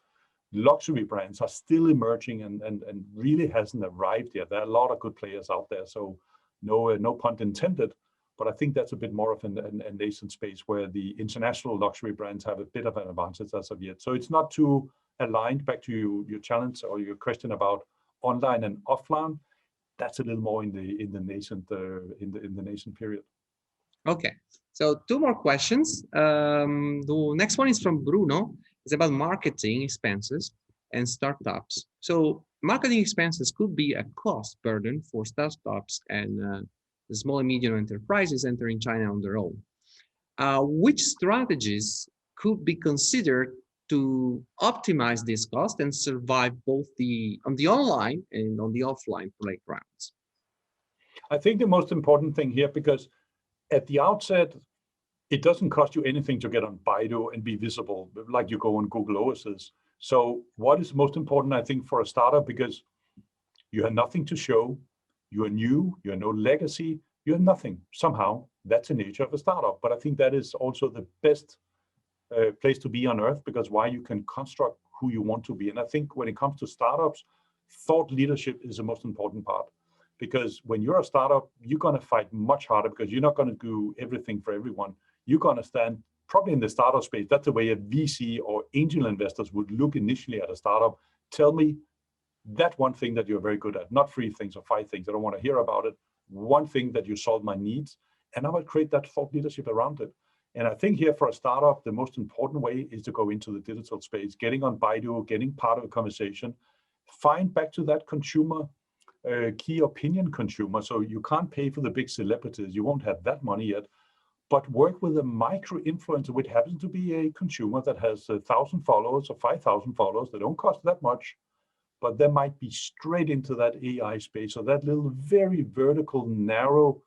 luxury brands are still emerging and really hasn't arrived yet. There are a lot of good players out there. So no pun intended, but I think that's a bit more of a nascent space where the international luxury brands have a bit of an advantage as of yet. So it's not too aligned. Back to your challenge or your question about online and offline. That's a little more in the nascent period. Okay, so two more questions. The next one is from Bruno. It's about marketing expenses and startups. So marketing expenses could be a cost burden for startups and small and medium enterprises entering China on their own. Which strategies could be considered to optimize this cost and survive both on the online and on the offline playgrounds? I think the most important thing here, because at the outset, it doesn't cost you anything to get on Baidu and be visible like you go on Google Oasis. So what is most important, I think, for a startup, because you have nothing to show, you are new, you have no legacy, you have nothing. Somehow, that's the nature of a startup. But I think that is also the best place to be on earth, because why you can construct who you want to be. And I think when it comes to startups, thought leadership is the most important part. Because when you're a startup, you're going to fight much harder because you're not going to do everything for everyone. You're going to stand probably in the startup space. That's the way a VC or angel investors would look initially at a startup. Tell me that one thing that you're very good at, not 3 things or 5 things. I don't want to hear about it. One thing that you solve my needs, and I would create that thought leadership around it. And I think here for a startup, the most important way is to go into the digital space, getting on Baidu, getting part of the conversation, find back to that consumer, key opinion consumer. So you can't pay for the big celebrities. You won't have that money yet, but work with a micro influencer, which happens to be a consumer that has 1,000 followers or 5,000 followers. They don't cost that much, but they might be straight into that AI space. So that little very vertical, narrow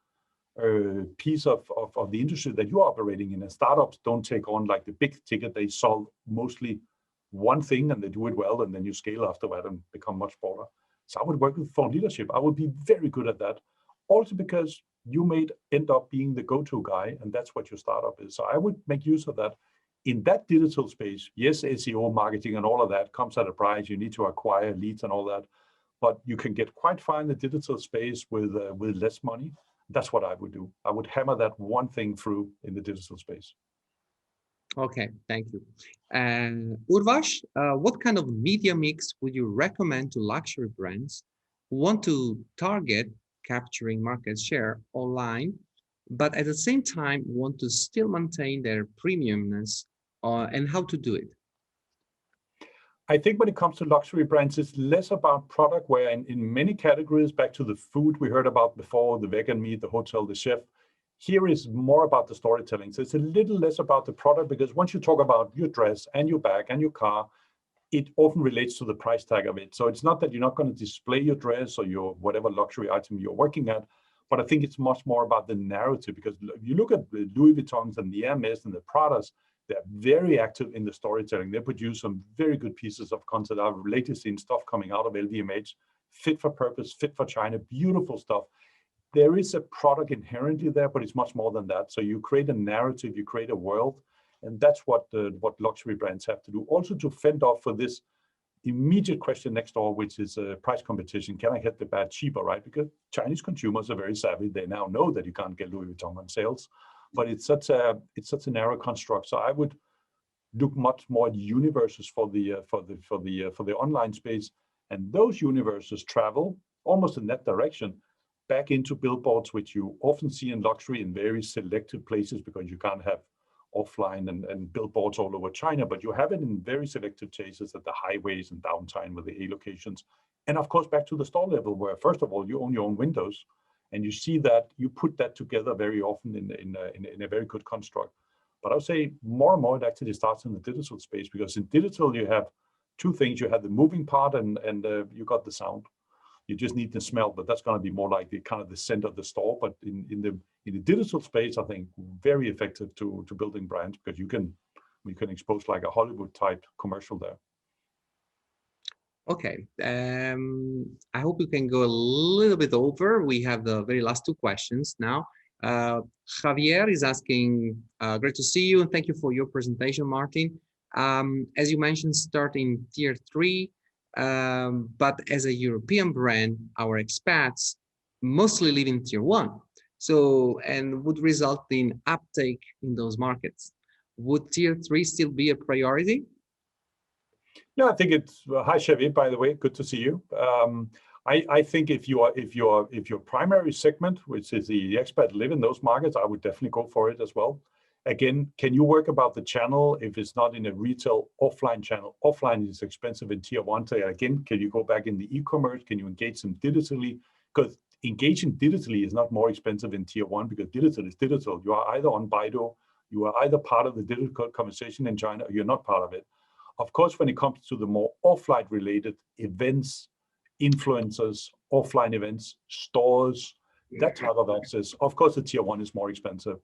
piece of the industry that you're operating in. And startups don't take on like the big ticket. They solve mostly one thing and they do it well, and then you scale after that and become much broader. So I would work with thought leadership. I would be very good at that. Also because you may end up being the go-to guy, and that's what your startup is. So I would make use of that. In that digital space, yes, SEO, marketing, and all of that comes at a price. You need to acquire leads and all that, but you can get quite far in the digital space with less money. That's what I would do. I would hammer that one thing through in the digital space. Okay, thank you. And Urvash, what kind of media mix would you recommend to luxury brands who want to target capturing market share online, but at the same time want to still maintain their premiumness, and how to do it? I think when it comes to luxury brands, it's less about product, where in many categories, back to the food we heard about before, the vegan meat, the hotel, the chef, here is more about the storytelling. So it's a little less about the product, because once you talk about your dress and your bag and your car, it often relates to the price tag of it. So it's not that you're not going to display your dress or your whatever luxury item you're working at, but I think it's much more about the narrative, because if you look at the Louis Vuittons and the Hermes and the Pradas, they're very active in the storytelling. They produce some very good pieces of content. I've lately seen stuff coming out of LVMH, fit for purpose, fit for China, beautiful stuff. There is a product inherently there, but it's much more than that. So you create a narrative, you create a world, and that's what luxury brands have to do. Also to fend off for this immediate question next door, which is price competition. Can I get the bag cheaper, right? Because Chinese consumers are very savvy. They now know that you can't get Louis Vuitton on sales, but it's such a narrow construct. So I would look much more at universes for the online space, and those universes travel almost in that direction back into billboards, which you often see in luxury in very selective places, because you can't have offline and billboards all over China, but you have it in very selective places at the highways and downtown with the A locations. And of course, back to the store level, where first of all, you own your own windows, and you see that you put that together very often in a very good construct. But I would say more and more it actually starts in the digital space, because in digital you have two things. You have the moving part and you got the sound. You just need the smell, but that's going to be more like the kind of the center of the store. But in the digital space, I think very effective to building brands, because you can expose like a Hollywood type commercial there. Okay, I hope we can go a little bit over. We have the very last two questions now. Javier is asking, great to see you and thank you for your presentation, Martin. As you mentioned, starting tier 3, but as a European brand, our expats mostly live in tier 1. So, and would result in uptake in those markets. Would tier 3 still be a priority? Yeah, I think it's hi Chevy, by the way, good to see you. I think if your primary segment, which is the expat, live in those markets, I would definitely go for it as well. Again, can you work about the channel if it's not in a retail offline channel? Offline is expensive in tier 1. So again, can you go back in the e-commerce? Can you engage them digitally? Because engaging digitally is not more expensive in tier 1, because digital is digital. You are either on Baidu, you are either part of the digital conversation in China, or you're not part of it. Of course, when it comes to the more offline related events, influencers, offline events, stores, that type of access, of course, the tier 1 is more expensive.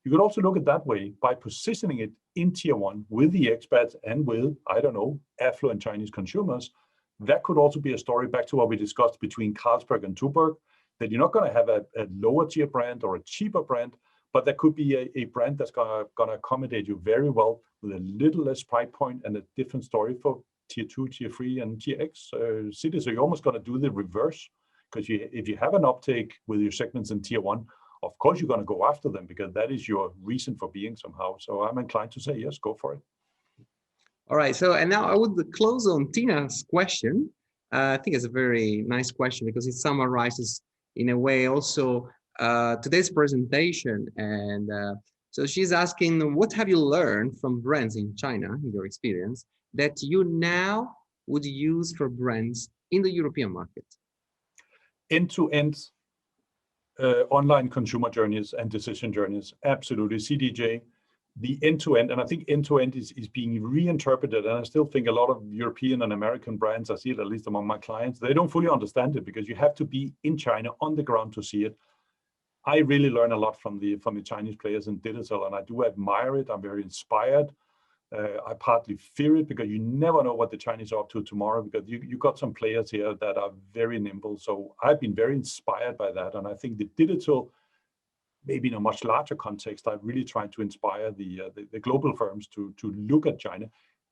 You could also look at that way by positioning it in tier 1 with the expats and with, I don't know, affluent Chinese consumers. That could also be a story back to what we discussed between Carlsberg and Tuborg, that you're not going to have a lower tier brand or a cheaper brand, but there could be a brand that's going to accommodate you very well with a little less price point and a different story for tier 2, tier 3, and tier X cities. So you're almost going to do the reverse, because if you have an uptake with your segments in tier 1, of course you're going to go after them, because that is your reason for being somehow. So I'm inclined to say yes, go for it. All right. So, and now I would close on Tina's question. I think it's a very nice question, because it summarizes in a way also today's presentation. And so she's asking, what have you learned from brands in China, in your experience, that you now would use for brands in the European market? End-to-end online consumer journeys and decision journeys, absolutely. CDJ, the end-to-end, and I think end-to-end is being reinterpreted, and I still think a lot of European and American brands, I see it at least among my clients, they don't fully understand it, because you have to be in China on the ground to see it. I really learn a lot from the Chinese players in digital, and I do admire it. I'm very inspired. I partly fear it, because you never know what the Chinese are up to tomorrow, because you got some players here that are very nimble. So I've been very inspired by that. And I think the digital, maybe in a much larger context, I've really tried to inspire the global firms to look at China,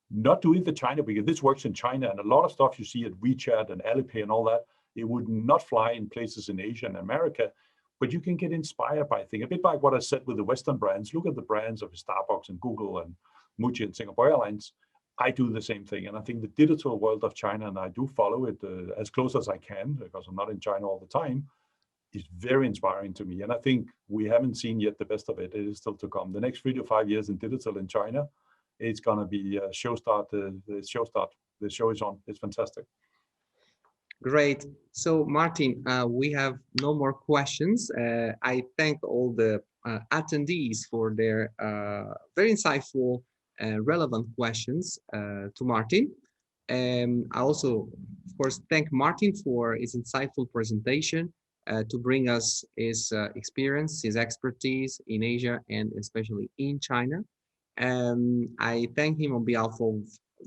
not do it for China, because this works in China. And a lot of stuff you see at WeChat and Alipay and all that, it would not fly in places in Asia and America. But you can get inspired by things, a bit like what I said with the Western brands. Look at the brands of Starbucks and Google and Muji and Singapore Airlines. I do the same thing. And I think the digital world of China, and I do follow it as close as I can, because I'm not in China all the time, is very inspiring to me. And I think we haven't seen yet the best of it. It is still to come. The next 3 to 5 years in digital in China, it's going to be a show start. The show is on. It's fantastic. Great. So Martin, we have no more questions. I thank all the attendees for their very insightful and relevant questions to Martin. And I also, of course, thank Martin for his insightful presentation to bring us his experience, his expertise in Asia and especially in China. And I thank him on behalf of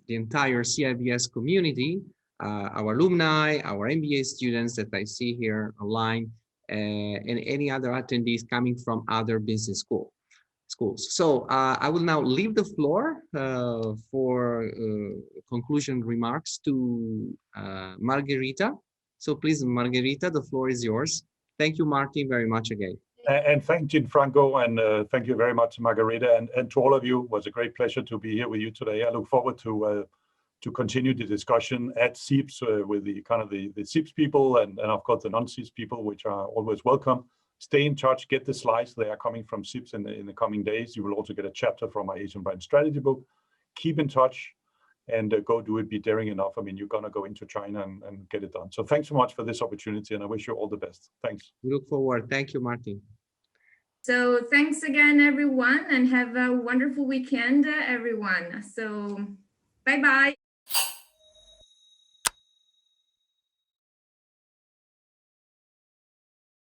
the entire CEIBS community, our alumni, our MBA students that I see here online, and any other attendees coming from other business schools. So I will now leave the floor for conclusion remarks to Margherita. So please, Margherita, the floor is yours. Thank you, Martin, very much again. And thank Gianfranco, and thank you very much, Margherita, and to all of you. It was a great pleasure to be here with you today. I look forward to continue the discussion at CEIBS with the CEIBS people and of course the non-CEIBS people, which are always welcome. Stay in touch, get the slides. They are coming from CEIBS in the coming days. You will also get a chapter from my Asian Brand Strategy book. Keep in touch and go do it, be daring enough. I mean, you're going to go into China and get it done. So thanks so much for this opportunity, and I wish you all the best. Thanks. We look forward. Thank you, Martin. So thanks again, everyone, and have a wonderful weekend, everyone. So bye-bye.